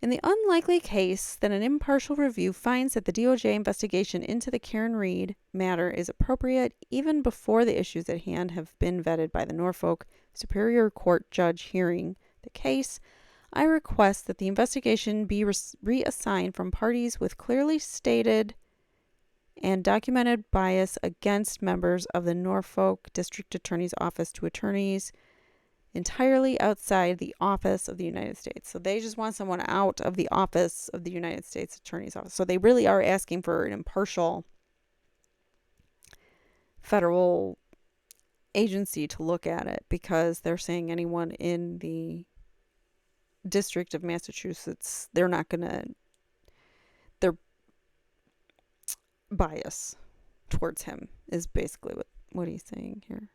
In the unlikely case that an impartial review finds that the DOJ investigation into the Karen Reed matter is appropriate even before the issues at hand have been vetted by the Norfolk Superior Court judge hearing the case, I request that the investigation be reassigned from parties with clearly stated and documented bias against members of the Norfolk District Attorney's Office to attorneys entirely outside the office of the United States. So they just want someone out of the office of the United States Attorney's Office. So they really are asking for an impartial federal agency to look at it, because they're saying anyone in the District of Massachusetts, their bias towards him is basically what he's saying here.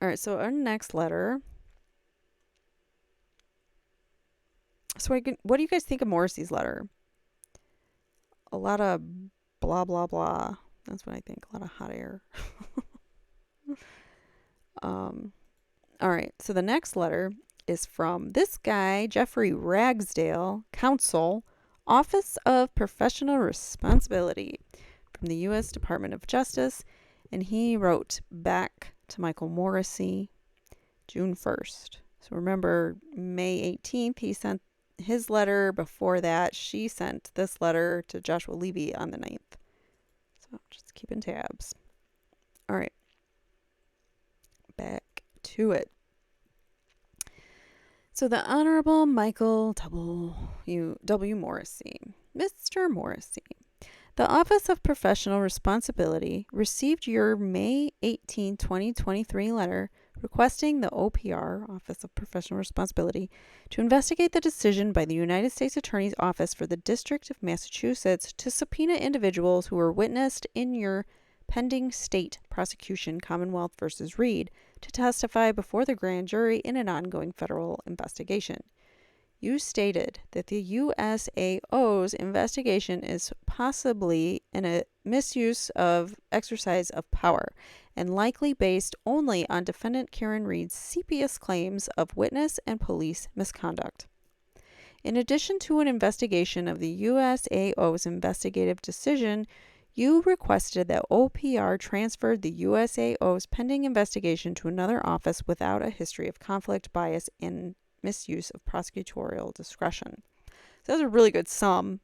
All right, so our next letter. So what do you guys think of Morrissey's letter? A lot of blah, blah, blah. That's what I think. A lot of hot air. All right, so the next letter is from this guy, Jeffrey Ragsdale, Counsel, Office of Professional Responsibility from the U.S. Department of Justice. And he wrote back to Michael Morrissey June 1st. So remember, May 18th, he sent his letter. Before that, she sent this letter to Joshua Levy on the 9th. So just keeping tabs. All right. Back to it. So the Honorable Michael W. Morrissey. Mr. Morrissey. The Office of Professional Responsibility received your May 18, 2023 letter requesting the OPR, Office of Professional Responsibility, to investigate the decision by the United States Attorney's Office for the District of Massachusetts to subpoena individuals who were witnessed in your pending state prosecution, Commonwealth versus Reed, to testify before the grand jury in an ongoing federal investigation. You stated that the USAO's investigation is possibly a misuse of exercise of power and likely based only on defendant Karen Reed's CPS claims of witness and police misconduct. In addition to an investigation of the USAO's investigative decision, you requested that OPR transferred the USAO's pending investigation to another office without a history of conflict, bias, and misuse of prosecutorial discretion. So that's a really good sum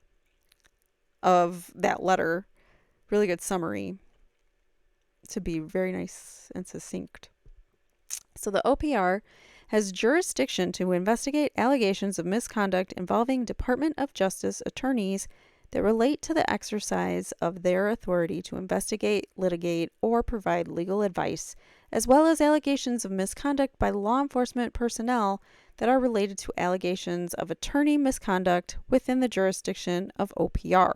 of that letter. Really good summary to be very nice and succinct. So the OPR has jurisdiction to investigate allegations of misconduct involving Department of Justice attorneys that relate to the exercise of their authority to investigate, litigate, or provide legal advice, as well as allegations of misconduct by law enforcement personnel that are related to allegations of attorney misconduct within the jurisdiction of OPR.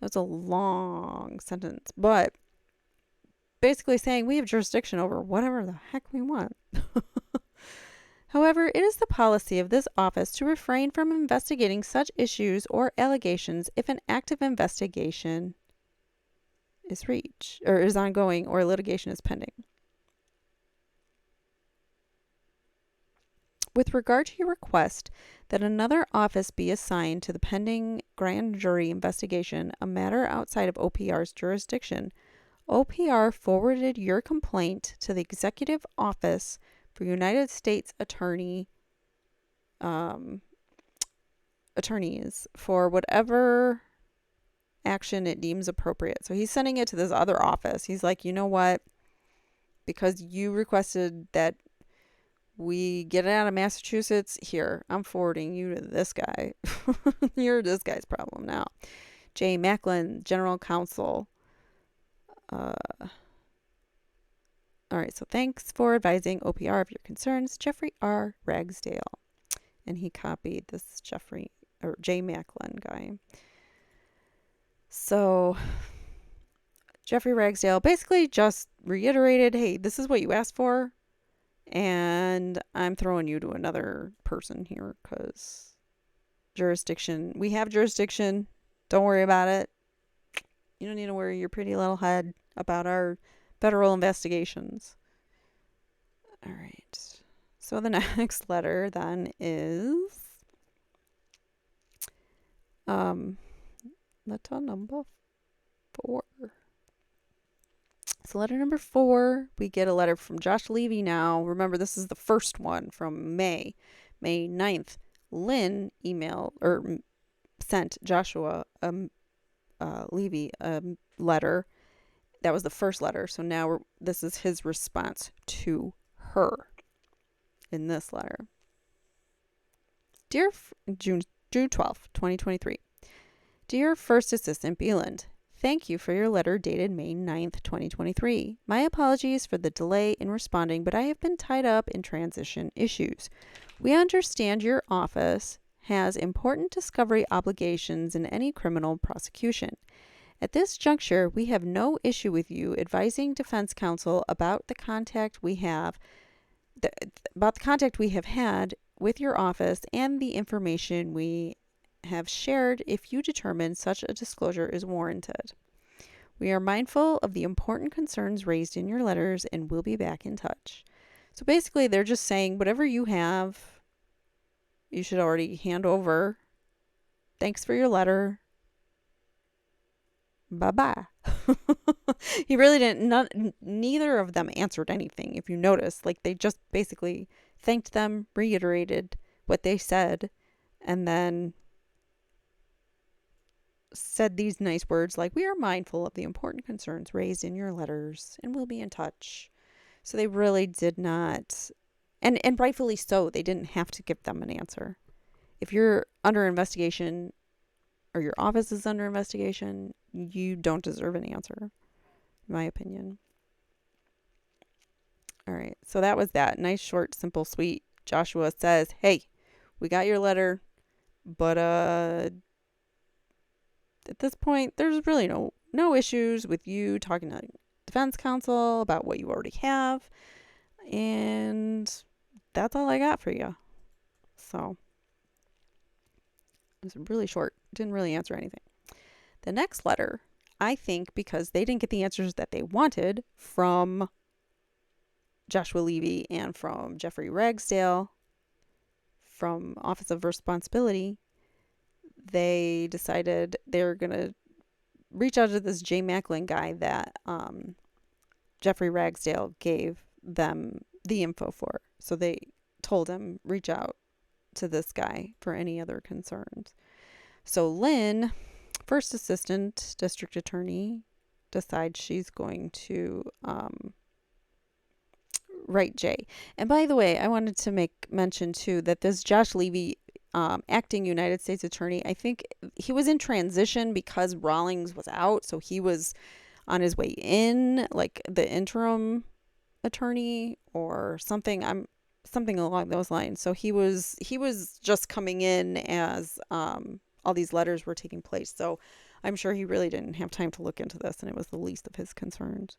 That's a long sentence, but basically saying we have jurisdiction over whatever the heck we want. However, it is the policy of this office to refrain from investigating such issues or allegations if an active investigation is ongoing or litigation is pending. With regard to your request that another office be assigned to the pending grand jury investigation, a matter outside of OPR's jurisdiction, OPR forwarded your complaint to the Executive Office for United States attorneys for whatever action it deems appropriate. So he's sending it to this other office. He's like, you know what? Because you requested that we get it out of Massachusetts, here, I'm forwarding you to this guy. You're this guy's problem now. J. Macklin, General Counsel. All right, so thanks for advising OPR of your concerns, Jeffrey R. Ragsdale. And he copied this J. Macklin guy. So Jeffrey Ragsdale basically just reiterated, hey, this is what you asked for, and I'm throwing you to another person here because we have jurisdiction. Don't worry about it. You don't need to worry your pretty little head about our federal investigations. All right. So the next letter then is letter number 4. So letter number 4, we get a letter from Josh Levy now. Remember, this is the first one from May 9th. Lynn sent Joshua Levy a letter. That was the first letter. So now this is his response to her in this letter. Dear June 12th, 2023. Dear First Assistant Beeland, thank you for your letter dated May 9th, 2023. My apologies for the delay in responding, but I have been tied up in transition issues. We understand your office has important discovery obligations in any criminal prosecution. At this juncture, we have no issue with you advising defense counsel about the contact we have had with your office and the information we have shared if you determine such a disclosure is warranted. We are mindful of the important concerns raised in your letters and will be back in touch. So basically, they're just saying whatever you have You should already hand over. Thanks for your letter. Bye-bye. He really didn't. Neither of them answered anything, if you notice. Like, they just basically thanked them, reiterated what they said, and then said these nice words like, "We are mindful of the important concerns raised in your letters and will be in touch." So they really did not, and rightfully so, they didn't have to give them an answer. If you're under investigation or your office is under investigation, you don't deserve an answer, in my opinion. All right, so that was that. Nice, short, simple, sweet. Joshua says, "Hey, we got your letter, but at this point, there's really no issues with you talking to defense counsel about what you already have, and that's all I got for you." So it was really short. Didn't really answer anything. The next letter, I think, because they didn't get the answers that they wanted from Joshua Levy and from Jeffrey Ragsdale from Office of Responsibility, they decided they're going to reach out to this Jay Macklin guy that Jeffrey Ragsdale gave them the info for. So they told him, reach out to this guy for any other concerns. So Lynn, first assistant district attorney, decides she's going to write Jay. And by the way, I wanted to make mention too that this Josh Levy, acting United States attorney, I think he was in transition because Rawlings was out, so he was on his way in, like the interim attorney or something. Something along those lines. So he was just coming in as all these letters were taking place. So I'm sure he really didn't have time to look into this, and it was the least of his concerns.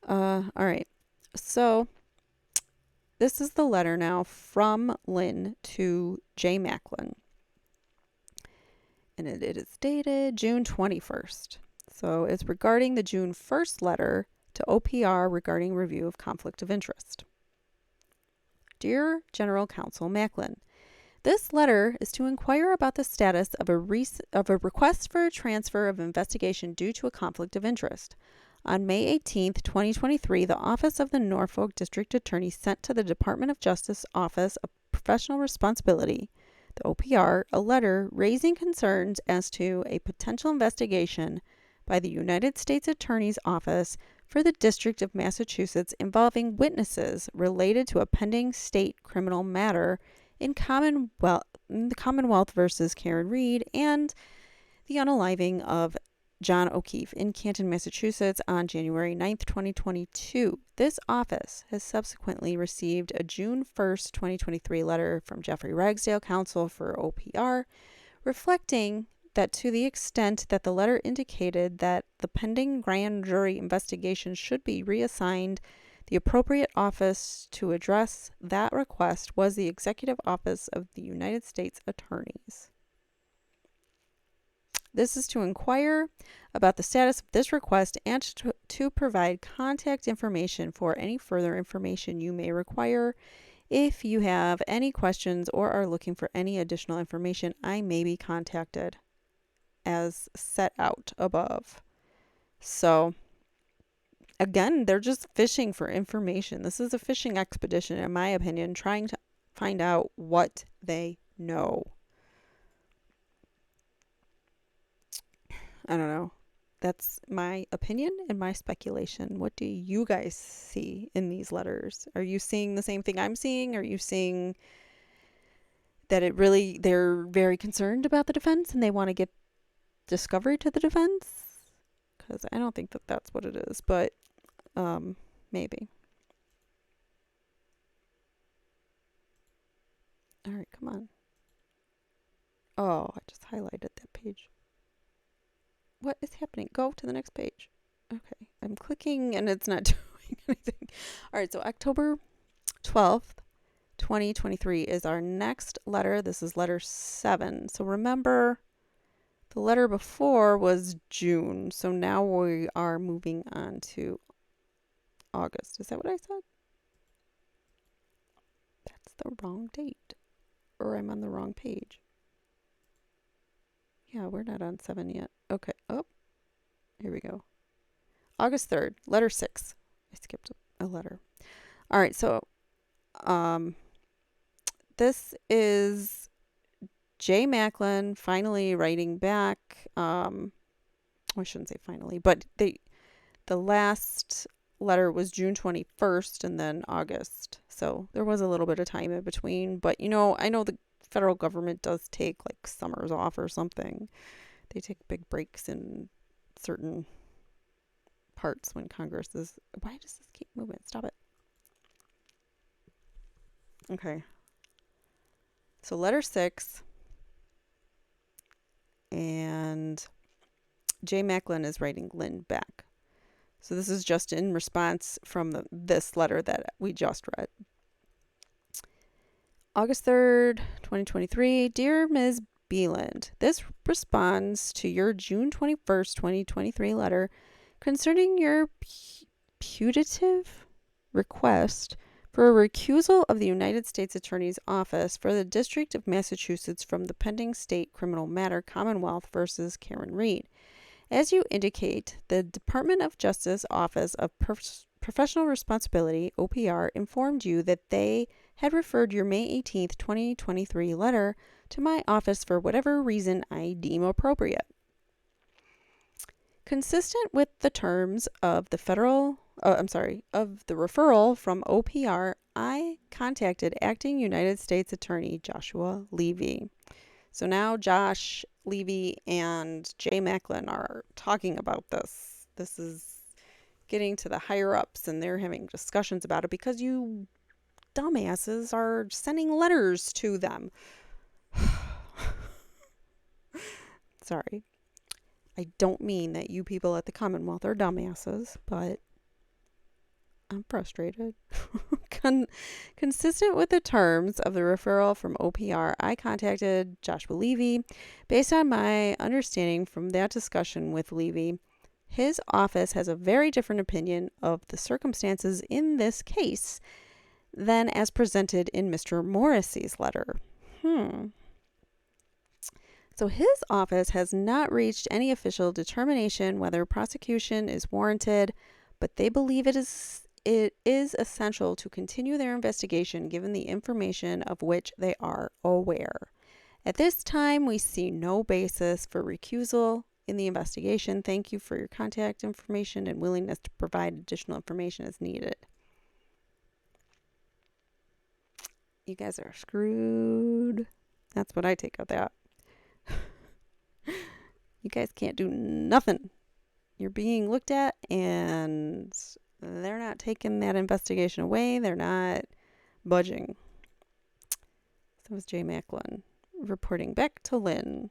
All right. So this is the letter now from Lynn to Jay Macklin. And it is dated June 21st. So it's regarding the June 1st letter to OPR regarding review of conflict of interest. Dear General Counsel Macklin, this letter is to inquire about the status of a request for a transfer of investigation due to a conflict of interest. On May 18th, 2023, the Office of the Norfolk District Attorney sent to the Department of Justice Office of Professional Responsibility, the OPR, a letter raising concerns as to a potential investigation by the United States Attorney's Office for the District of Massachusetts involving witnesses related to a pending state criminal matter in the Commonwealth versus Karen Reed and the unaliving of John O'Keefe in Canton, Massachusetts on January 9th, 2022. This office has subsequently received a June 1st, 2023 letter from Jeffrey Ragsdale, counsel for OPR, reflecting that to the extent that the letter indicated that the pending grand jury investigation should be reassigned, the appropriate office to address that request was the Executive Office of the United States Attorneys. This is to inquire about the status of this request and to provide contact information for any further information you may require. If you have any questions or are looking for any additional information, I may be contacted as set out above. So, again, they're just fishing for information. This is a fishing expedition, in my opinion, trying to find out what they know. I don't know. That's my opinion and my speculation. What do you guys see in these letters? Are you seeing the same thing I'm seeing? Are you seeing that they're very concerned about the defense and they want to get discovery to the defense? Because I don't think that that's what it is, but maybe. All right, come on. Oh, I just highlighted that page. What is happening? Go to the next page. Okay, I'm clicking and it's not doing anything. All right, so October 12th, 2023 is our next letter. This is letter 7. So remember, the letter before was June. So now we are moving on to August. Is that what I said? That's the wrong date. or I'm on the wrong page. Yeah, we're not on 7 yet. Okay. Oh, here we go. August 3rd, letter 6. I skipped a letter. All right, so this is Jay Macklin finally writing back. I shouldn't say finally, but the last letter was June 21st and then August. So there was a little bit of time in between. But, I know the federal government does take like summers off or something. They take big breaks in certain parts when Congress is... Why does this keep moving? Stop it. Okay. So letter 6. And Jay Macklin is writing Lynn back. So this is just in response from this letter that we just read. August 3rd, 2023. Dear Ms. Beeland, this responds to your June 21st, 2023 letter concerning your putative request for a recusal of the United States Attorney's Office for the District of Massachusetts from the pending state criminal matter Commonwealth versus Karen Reed. As you indicate, the Department of Justice Office of Professional Responsibility, OPR, informed you that they had referred your May 18th, 2023 letter to my office for whatever reason I deem appropriate. Consistent with the terms of the of the referral from OPR, I contacted Acting United States Attorney Joshua Levy. So now Josh Levy and Jay Macklin are talking about this. This is getting to the higher ups and they're having discussions about it because you dumbasses are sending letters to them. Sorry. I don't mean that you people at the Commonwealth are dumbasses, but I'm frustrated. Consistent with the terms of the referral from OPR, I contacted Joshua Levy. Based on my understanding from that discussion with Levy, his office has a very different opinion of the circumstances in this case than as presented in Mr. Morrissey's letter. So his office has not reached any official determination whether prosecution is warranted, but they believe it is essential to continue their investigation given the information of which they are aware. At this time, we see no basis for recusal in the investigation. Thank you for your contact information and willingness to provide additional information as needed. You guys are screwed. That's what I take out that. You guys can't do nothing. You're being looked at and they're not taking that investigation away. They're not budging. That was Jay Macklin reporting back to Lynn.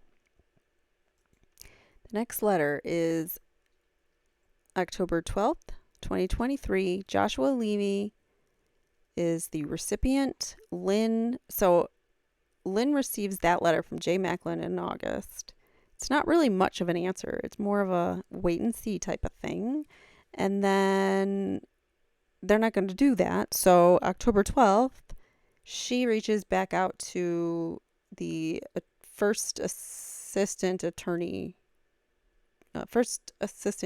The next letter is October 12th, 2023. Joshua Levy is the recipient. Lynn receives that letter from Jay Macklin in August. It's not really much of an answer. It's more of a wait and see type of thing. And then they're not going to do that. So October 12th, she reaches back out to the first assistant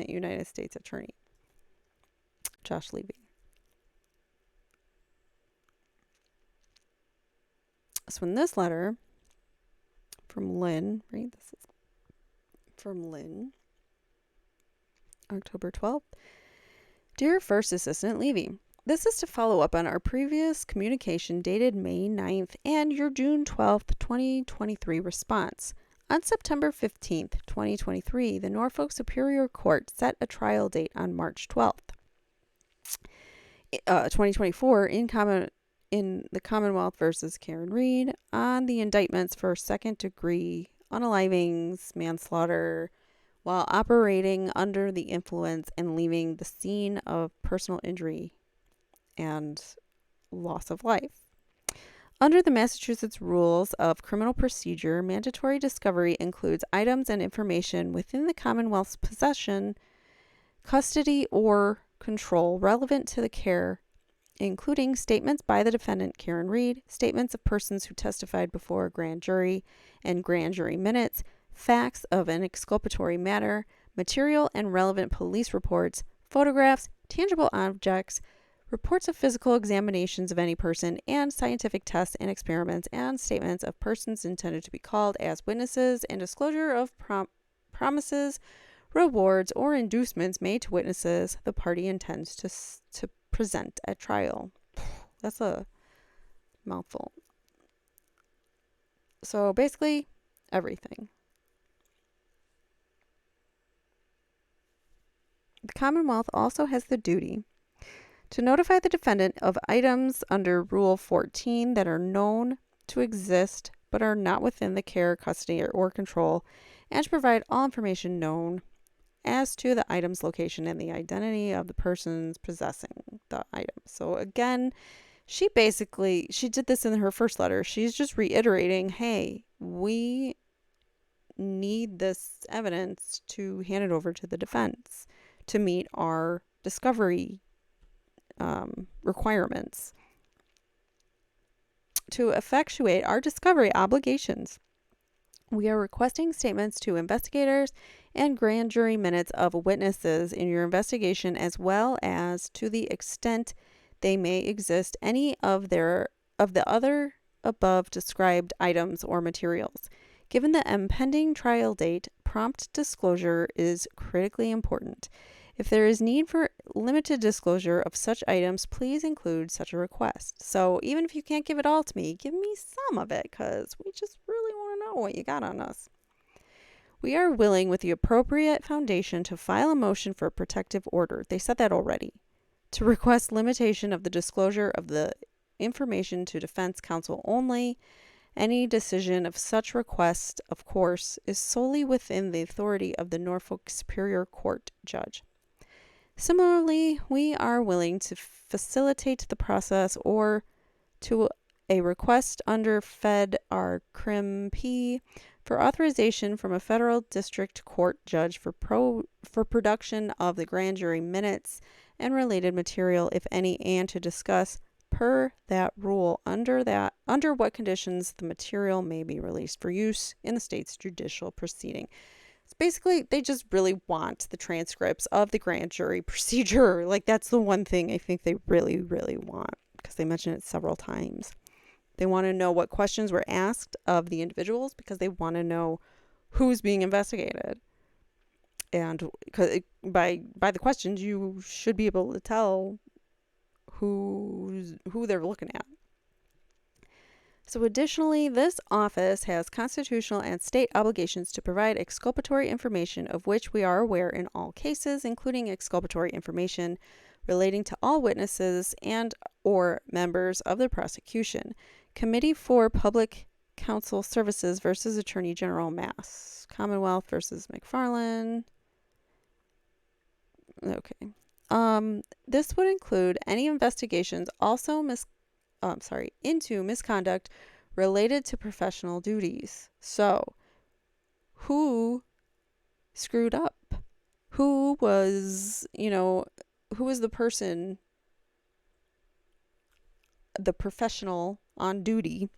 United States Attorney, Josh Levy. So in this letter from Lynn, right? This is from Lynn, October 12th. Dear First Assistant Levy, this is to follow up on our previous communication dated May 9th and your June 12th, 2023 response. On September 15th, 2023, the Norfolk Superior Court set a trial date on March 12th, 2024 in the Commonwealth versus Karen Reed on the indictments for second-degree unalivings, manslaughter, while operating under the influence and leaving the scene of personal injury and loss of life. Under the Massachusetts Rules of Criminal Procedure, mandatory discovery includes items and information within the Commonwealth's possession, custody, or control relevant to the care including statements by the defendant, Karen Reed, statements of persons who testified before a grand jury and grand jury minutes, facts of an exculpatory matter, material and relevant police reports, photographs, tangible objects, reports of physical examinations of any person, and scientific tests and experiments, and statements of persons intended to be called as witnesses, and disclosure of promises, rewards, or inducements made to witnesses the party intends to present at trial. That's a mouthful. So basically, everything. The Commonwealth also has the duty to notify the defendant of items under Rule 14 that are known to exist but are not within the care, custody, or control, and to provide all information known as to the item's location and the identity of the persons possessing the item. So again, she did this in her first letter. She's just reiterating, hey, we need this evidence to hand it over to the defense to meet our discovery requirements. To effectuate our discovery obligations, we are requesting statements to investigators and grand jury minutes of witnesses in your investigation, as well as, to the extent they may exist, any of the other above described items or materials. Given the impending trial date, prompt disclosure is critically important. If there is need for limited disclosure of such items, please include such a request. So even if you can't give it all to me, give me some of it, because we just really want to know what you got on us. We are willing, with the appropriate foundation, to file a motion for a protective order. They said that already. To request limitation of the disclosure of the information to defense counsel only. Any decision of such request, of course, is solely within the authority of the Norfolk Superior Court judge. Similarly, we are willing to facilitate the process or to a request under Fed R. Crim P for authorization from a federal district court judge for production of the grand jury minutes and related material, if any, and to discuss per that rule under what conditions the material may be released for use in the state's judicial proceeding. It's basically, they just really want the transcripts of the grand jury procedure. Like, that's the one thing I think they really, really want, because they mention it several times. They want to know what questions were asked of the individuals, because they want to know who's being investigated. And by the questions, you should be able to tell who they're looking at. So additionally, this office has constitutional and state obligations to provide exculpatory information of which we are aware in all cases, including exculpatory information relating to all witnesses and or members of the prosecution. Committee for Public Counsel Services versus Attorney General Mass. Commonwealth versus McFarland. Okay. This would include any investigations also into misconduct related to professional duties. So, who screwed up? Who was the person, the professional on duty?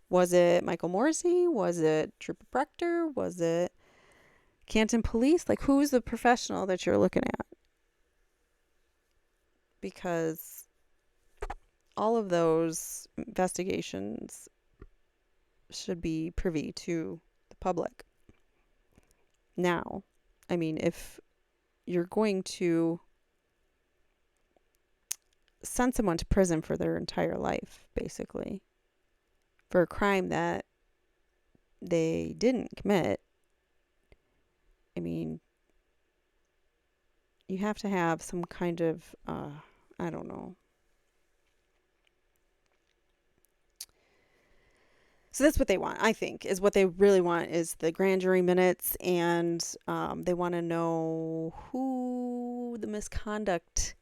Was it Michael Morrissey? Was it Trooper Proctor? Was it Canton Police? Like, who's the professional that you're looking at? Because all of those investigations should be privy to the public. Now, I mean, if you're going to send someone to prison for their entire life, basically, for a crime that they didn't commit, I mean, you have to have some kind of, I don't know. So that's what they want, I think, is what they really want is the grand jury minutes, and they want to know who the misconduct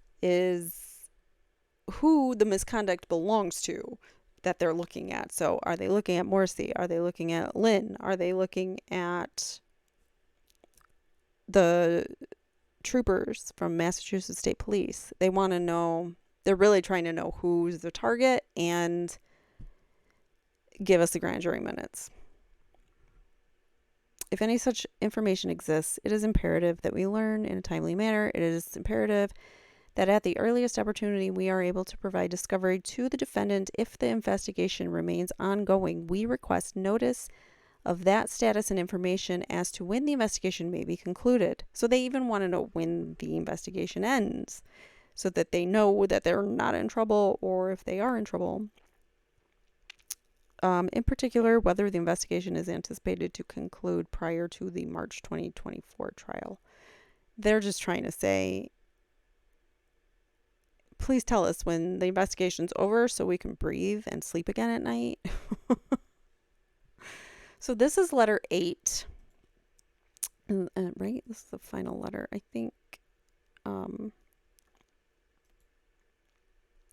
belongs to that they're looking at. So are they looking at Morrissey? Are they looking at Lynn? Are they looking at the troopers from Massachusetts State Police? They want to know they're really trying to know who's the target and give us the grand jury minutes. If any such information exists, it is imperative that we learn in a timely manner. It is imperative that at the earliest opportunity we are able to provide discovery to the defendant. If the investigation remains ongoing, we request notice of that status and information as to when the investigation may be concluded. So they even want to know when the investigation ends so that they know that they're not in trouble, or if they are in trouble. In particular, whether the investigation is anticipated to conclude prior to the March 2024 trial. They're just trying to say, please tell us when the investigation's over so we can breathe and sleep again at night. So this is letter 8. Right? This is the final letter, I think.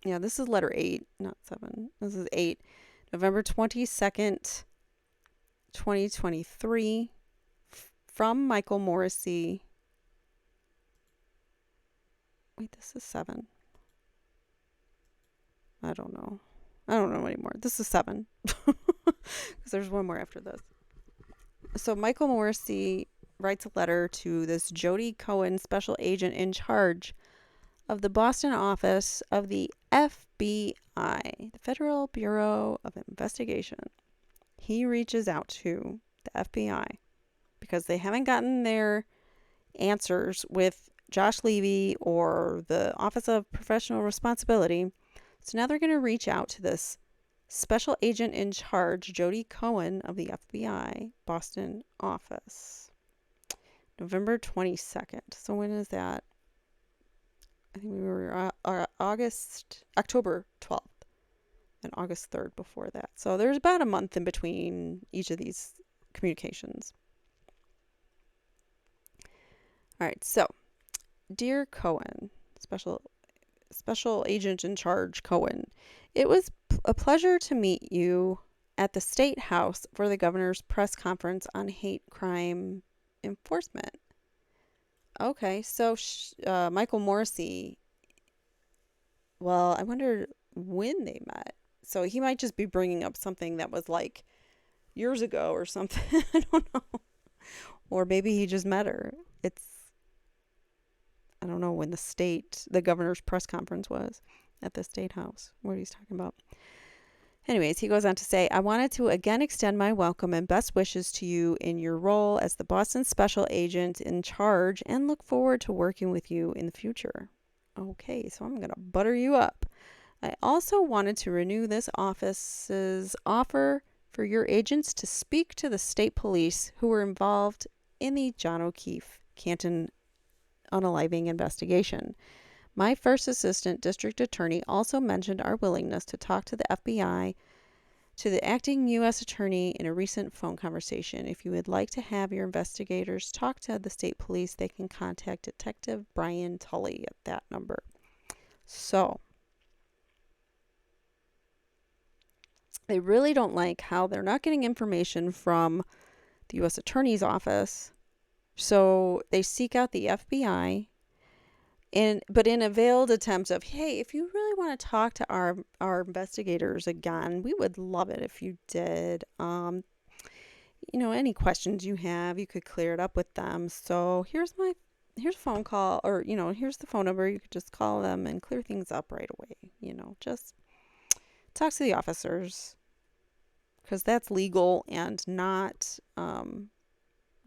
Yeah, this is letter 8, not 7. This is 8. November 22nd, 2023, from Michael Morrissey. Wait, this is 7. I don't know anymore. This is 7. Because there's one more after this. So Michael Morrissey writes a letter to this Jody Cohen, special agent in charge of the Boston office of the FBI, the Federal Bureau of Investigation. He reaches out to the FBI because they haven't gotten their answers with Josh Levy or the Office of Professional Responsibility. So now they're going to reach out to this special agent in charge, Jody Cohen of the FBI Boston office. November 22nd. So when is that? I think we were October 12th and August 3rd before that. So there's about a month in between each of these communications. All right. So, dear Cohen, special agent in charge Cohen, it was a pleasure to meet you at the State House for the governor's press conference on hate crime enforcement. Okay, so Michael Morrissey, well, I wonder when they met. So he might just be bringing up something that was like years ago or something. I don't know. Or maybe he just met her. I don't know when the governor's press conference was at the State House, what he's talking about. Anyways, he goes on to say, I wanted to again extend my welcome and best wishes to you in your role as the Boston special agent in charge and look forward to working with you in the future. Okay, so I'm going to butter you up. I also wanted to renew this office's offer for your agents to speak to the state police who were involved in the John O'Keefe Canton unaliving investigation. My first assistant district attorney also mentioned our willingness to talk to the FBI, to the acting U.S. attorney in a recent phone conversation. If you would like to have your investigators talk to the state police, they can contact Detective Brian Tully at that number. So, they really don't like how they're not getting information from the U.S. attorney's office. So they seek out the FBI. But in a veiled attempt of, hey, if you really want to talk to our investigators again, we would love it if you did. Any questions you have, you could clear it up with them. So here's a phone call, or here's the phone number. You could just call them and clear things up right away. Just talk to the officers, because that's legal and not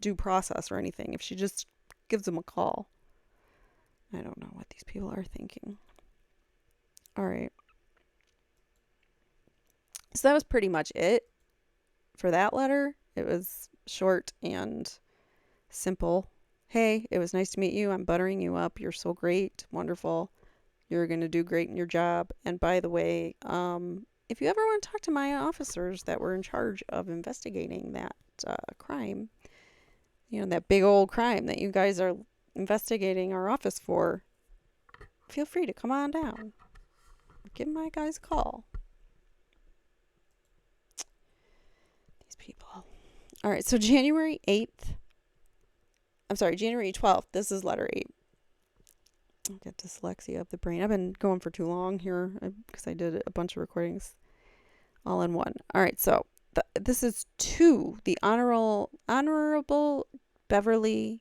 due process or anything. If she just gives them a call. I don't know what these people are thinking. All right. So that was pretty much it for that letter. It was short and simple. Hey, it was nice to meet you. I'm buttering you up. You're so great. Wonderful. You're going to do great in your job. And by the way, if you ever want to talk to my officers that were in charge of investigating that crime, that big old crime that you guys are investigating our office for, feel free to come on down. Give my guys a call. These people. All right, so January 12th. This is letter 8. I get dyslexia of the brain. I've been going for too long here because I did a bunch of recordings all in one. All right, so this is to the Honorable Beverly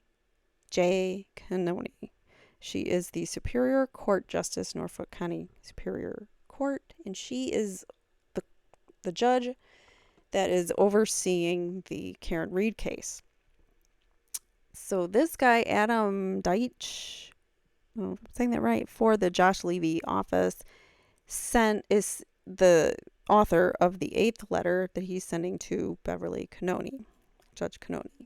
J. Cannoni. She is the Superior Court Justice, Norfolk County Superior Court, and she is the judge that is overseeing the Karen Reed case. So this guy, Adam Deitch, I'm saying that right, for the Josh Levy office, is the author of the 8th letter that he's sending to Beverly Cannoni, Judge Cannoni.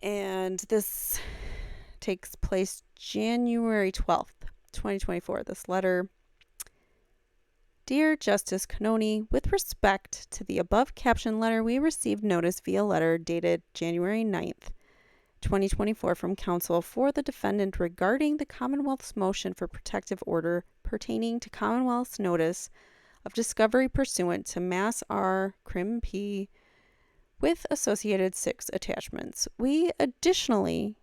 And this takes place January 12th, 2024. This letter: Dear Justice Cannoni, with respect to the above captioned letter, we received notice via letter dated January 9th, 2024 from counsel for the defendant regarding the Commonwealth's motion for protective order pertaining to Commonwealth's notice of discovery pursuant to Mass R. Crim P. with associated 6 attachments. We additionally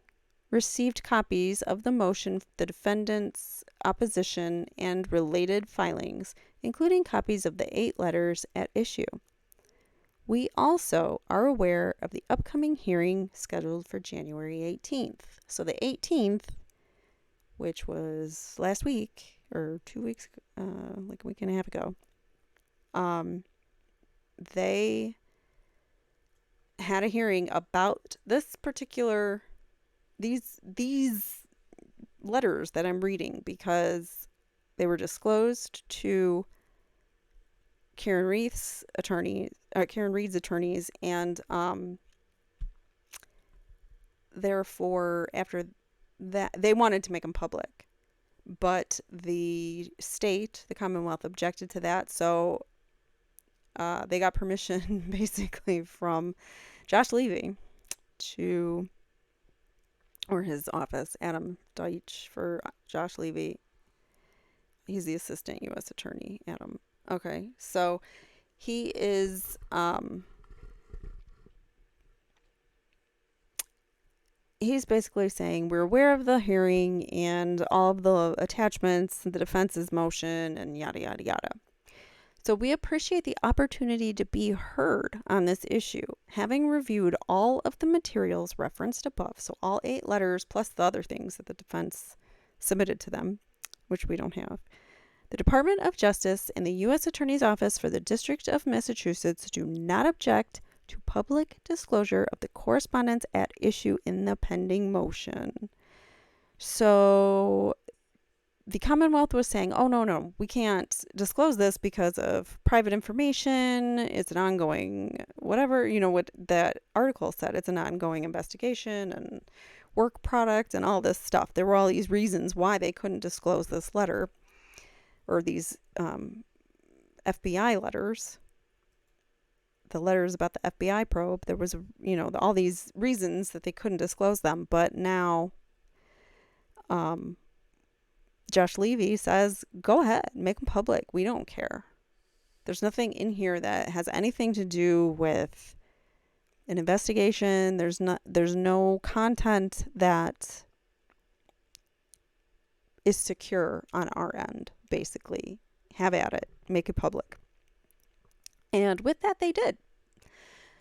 received copies of the motion, the defendant's opposition, and related filings, including copies of the 8 letters at issue. We also are aware of the upcoming hearing scheduled for January 18th. So the 18th, which was last week, or 2 weeks, like a week and a half ago, they had a hearing about this particular, these letters that I'm reading, because they were disclosed to Karen Reed's attorneys, and therefore, after that, they wanted to make them public, but the state, the Commonwealth, objected to that, so they got permission, basically, from Josh Levy or his office, Adam Deitch for Josh Levy. He's the assistant U.S. attorney, Adam. Okay, so he is, he's basically saying we're aware of the hearing and all of the attachments, the defense's motion, and yada, yada, yada. So we appreciate the opportunity to be heard on this issue, having reviewed all of the materials referenced above, so all 8 letters plus the other things that the defense submitted to them, which we don't have. The Department of Justice and the U.S. Attorney's Office for the District of Massachusetts do not object to public disclosure of the correspondence at issue in the pending motion. So the Commonwealth was saying, oh, no, we can't disclose this because of private information. It's an ongoing, whatever, what that article said. It's an ongoing investigation and work product and all this stuff. There were all these reasons why they couldn't disclose this letter, or these FBI letters, the letters about the FBI probe. There was, all these reasons that they couldn't disclose them. But now Josh Levy says, go ahead, make them public. We don't care. There's nothing in here that has anything to do with an investigation. There's no content that is secure on our end, basically. Have at it. Make it public. And with that, they did.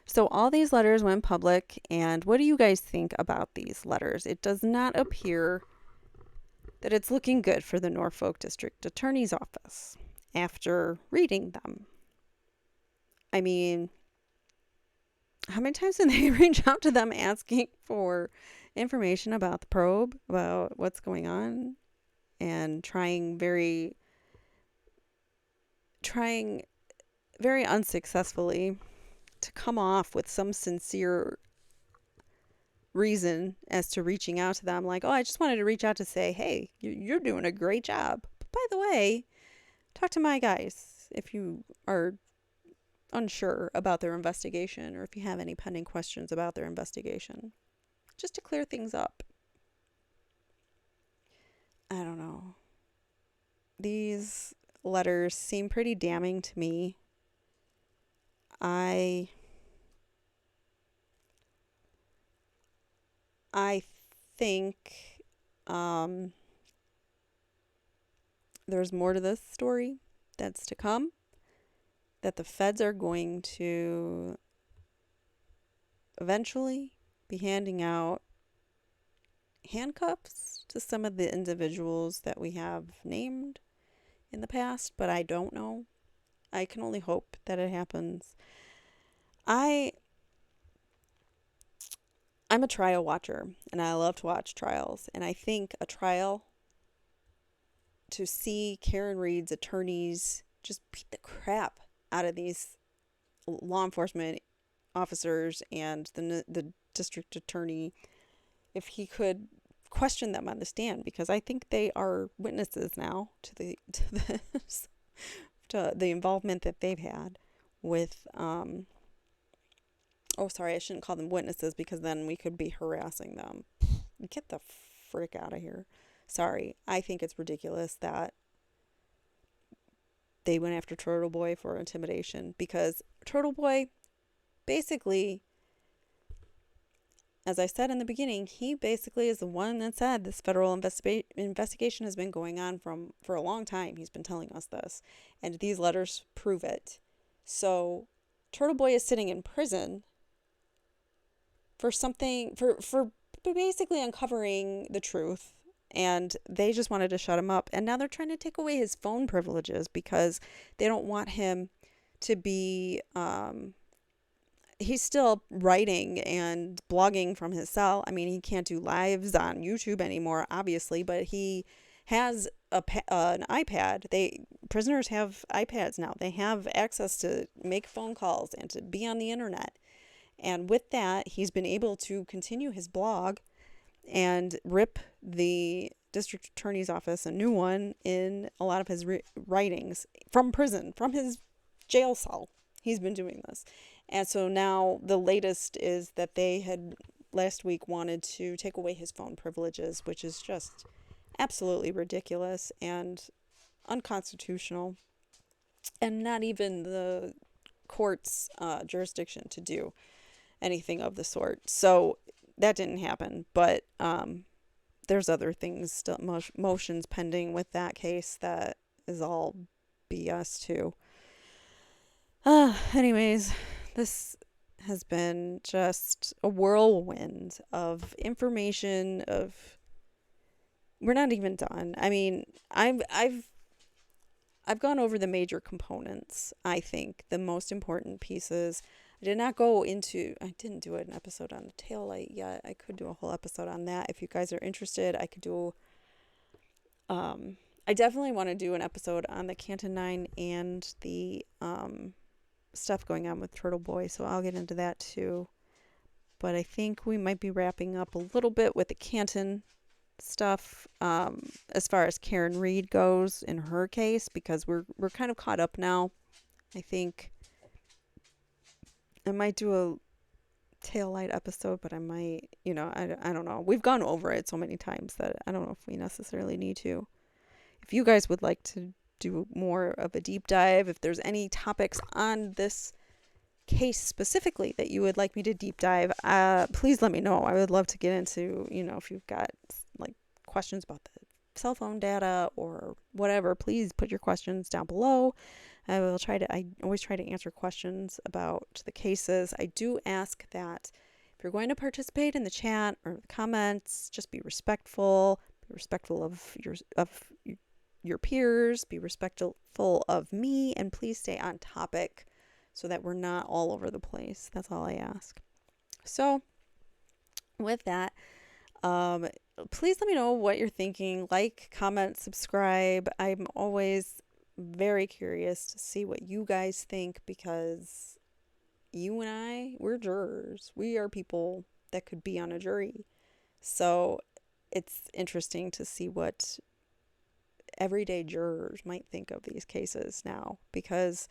So all these letters went public. And what do you guys think about these letters? It does not appear that it's looking good for the Norfolk District Attorney's Office after reading them. I mean, how many times did they reach out to them asking for information about the probe, about what's going on, and trying very unsuccessfully to come off with some sincere reason as to reaching out to them, like, oh, I just wanted to reach out to say, hey, you're doing a great job. But by the way, talk to my guys if you are unsure about their investigation, or if you have any pending questions about their investigation, just to clear things up. I don't know. These letters seem pretty damning to me. I think Um, there's more to this story that's to come, that the feds are going to eventually be handing out handcuffs to some of the individuals that we have named in the past, but I don't know. I can only hope that it happens. I I'm a trial watcher, and I love to watch trials, and I think a trial, to see Karen Reed's attorneys just beat the crap out of these law enforcement officers and the district attorney, if he could question them on the stand, because I think they are witnesses now to the involvement that they've had with oh, sorry, I shouldn't call them witnesses because then we could be harassing them. Get the frick out of here. Sorry, I think it's ridiculous that they went after Turtle Boy for intimidation, because Turtle Boy basically, as I said in the beginning, he basically is the one that said this federal investigation has been going on for a long time. He's been telling us this, and these letters prove it. So Turtle Boy is sitting in prison for something, for basically uncovering the truth, and they just wanted to shut him up. And now they're trying to take away his phone privileges because they don't want him to be he's still writing and blogging from his cell. I mean, he can't do lives on YouTube anymore, obviously, but he has an iPad. Prisoners have iPads now. They have access to make phone calls and to be on the internet. And with that, he's been able to continue his blog and rip the district attorney's office a new one in a lot of his writings from prison, from his jail cell. He's been doing this. And so now the latest is that they had last week wanted to take away his phone privileges, which is just absolutely ridiculous and unconstitutional, and not even the court's jurisdiction to do anything of the sort. So that didn't happen, but there's other things still, motions pending with that case that is all BS too. Anyways, this has been just a whirlwind of information. We're not even done. I mean, I've gone over the major components. I think the most important pieces. I didn't do an episode on the taillight yet. I could do a whole episode on that. If you guys are interested, I could do, I definitely want to do an episode on the Canton 9 and the, stuff going on with Turtle Boy. So I'll get into that too. But I think we might be wrapping up a little bit with the Canton stuff, as far as Karen Reed goes in her case, because we're kind of caught up now. I think I might do a taillight episode, but I might, I don't know. We've gone over it so many times that I don't know if we necessarily need to. If you guys would like to do more of a deep dive, if there's any topics on this case specifically that you would like me to deep dive, please let me know. I would love to get into, if you've got like questions about the cell phone data or whatever, please put your questions down below. I always try to answer questions about the cases. I do ask that if you're going to participate in the chat or the comments, just be respectful of your peers, be respectful of me, and please stay on topic so that we're not all over the place. That's all I ask. So with that, please let me know what you're thinking. Like, comment, subscribe. I'm always very curious to see what you guys think, because you and we're jurors. We are people that could be on a jury. So it's interesting to see what everyday jurors might think of these cases now, because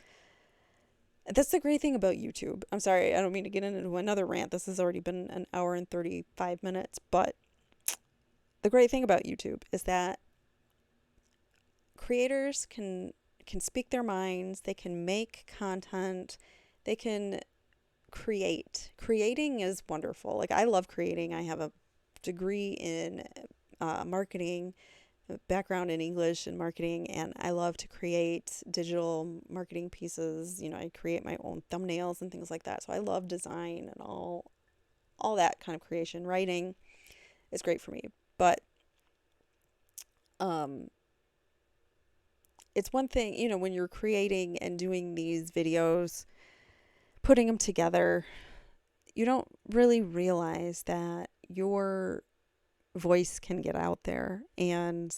that's the great thing about YouTube. I'm sorry, I don't mean to get into another rant. This has already been an hour and 35 minutes, but the great thing about YouTube is that creators can speak their minds, they can make content, they can create. Creating is wonderful. Like, I love creating. I have a degree in marketing, background in English and marketing, and I love to create digital marketing pieces. You know, I create my own thumbnails and things like that. So I love design and all that kind of creation. Writing is great for me. But um it's one thing, you know, when you're creating and doing these videos, putting them together, you don't really realize that your voice can get out there and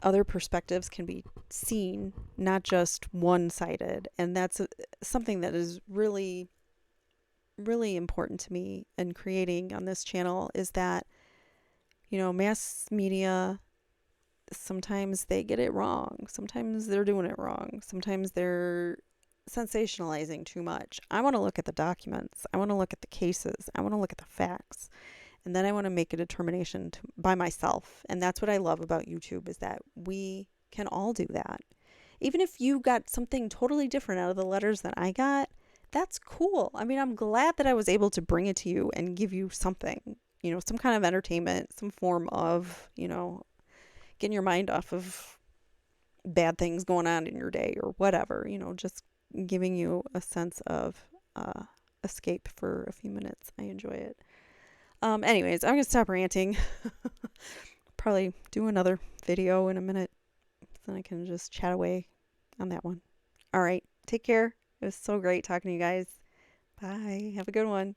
other perspectives can be seen, not just one-sided. And that's something that is really, really important to me in creating on this channel, is that, you know, mass media, sometimes they get it wrong. Sometimes they're doing it wrong. Sometimes they're sensationalizing too much. I want to look at the documents. I want to look at the cases. I want to look at the facts. And then I want to make a determination by myself. And that's what I love about YouTube, is that we can all do that. Even if you got something totally different out of the letters that I got, that's cool. I mean, I'm glad that I was able to bring it to you and give you something, you know, some kind of entertainment, some form of, you know, getting your mind off of bad things going on in your day or whatever, you know, just giving you a sense of escape for a few minutes. I enjoy it. Anyways, I'm going to stop ranting. Probably do another video in a minute, so then I can just chat away on that one. All right. Take care. It was so great talking to you guys. Bye. Have a good one.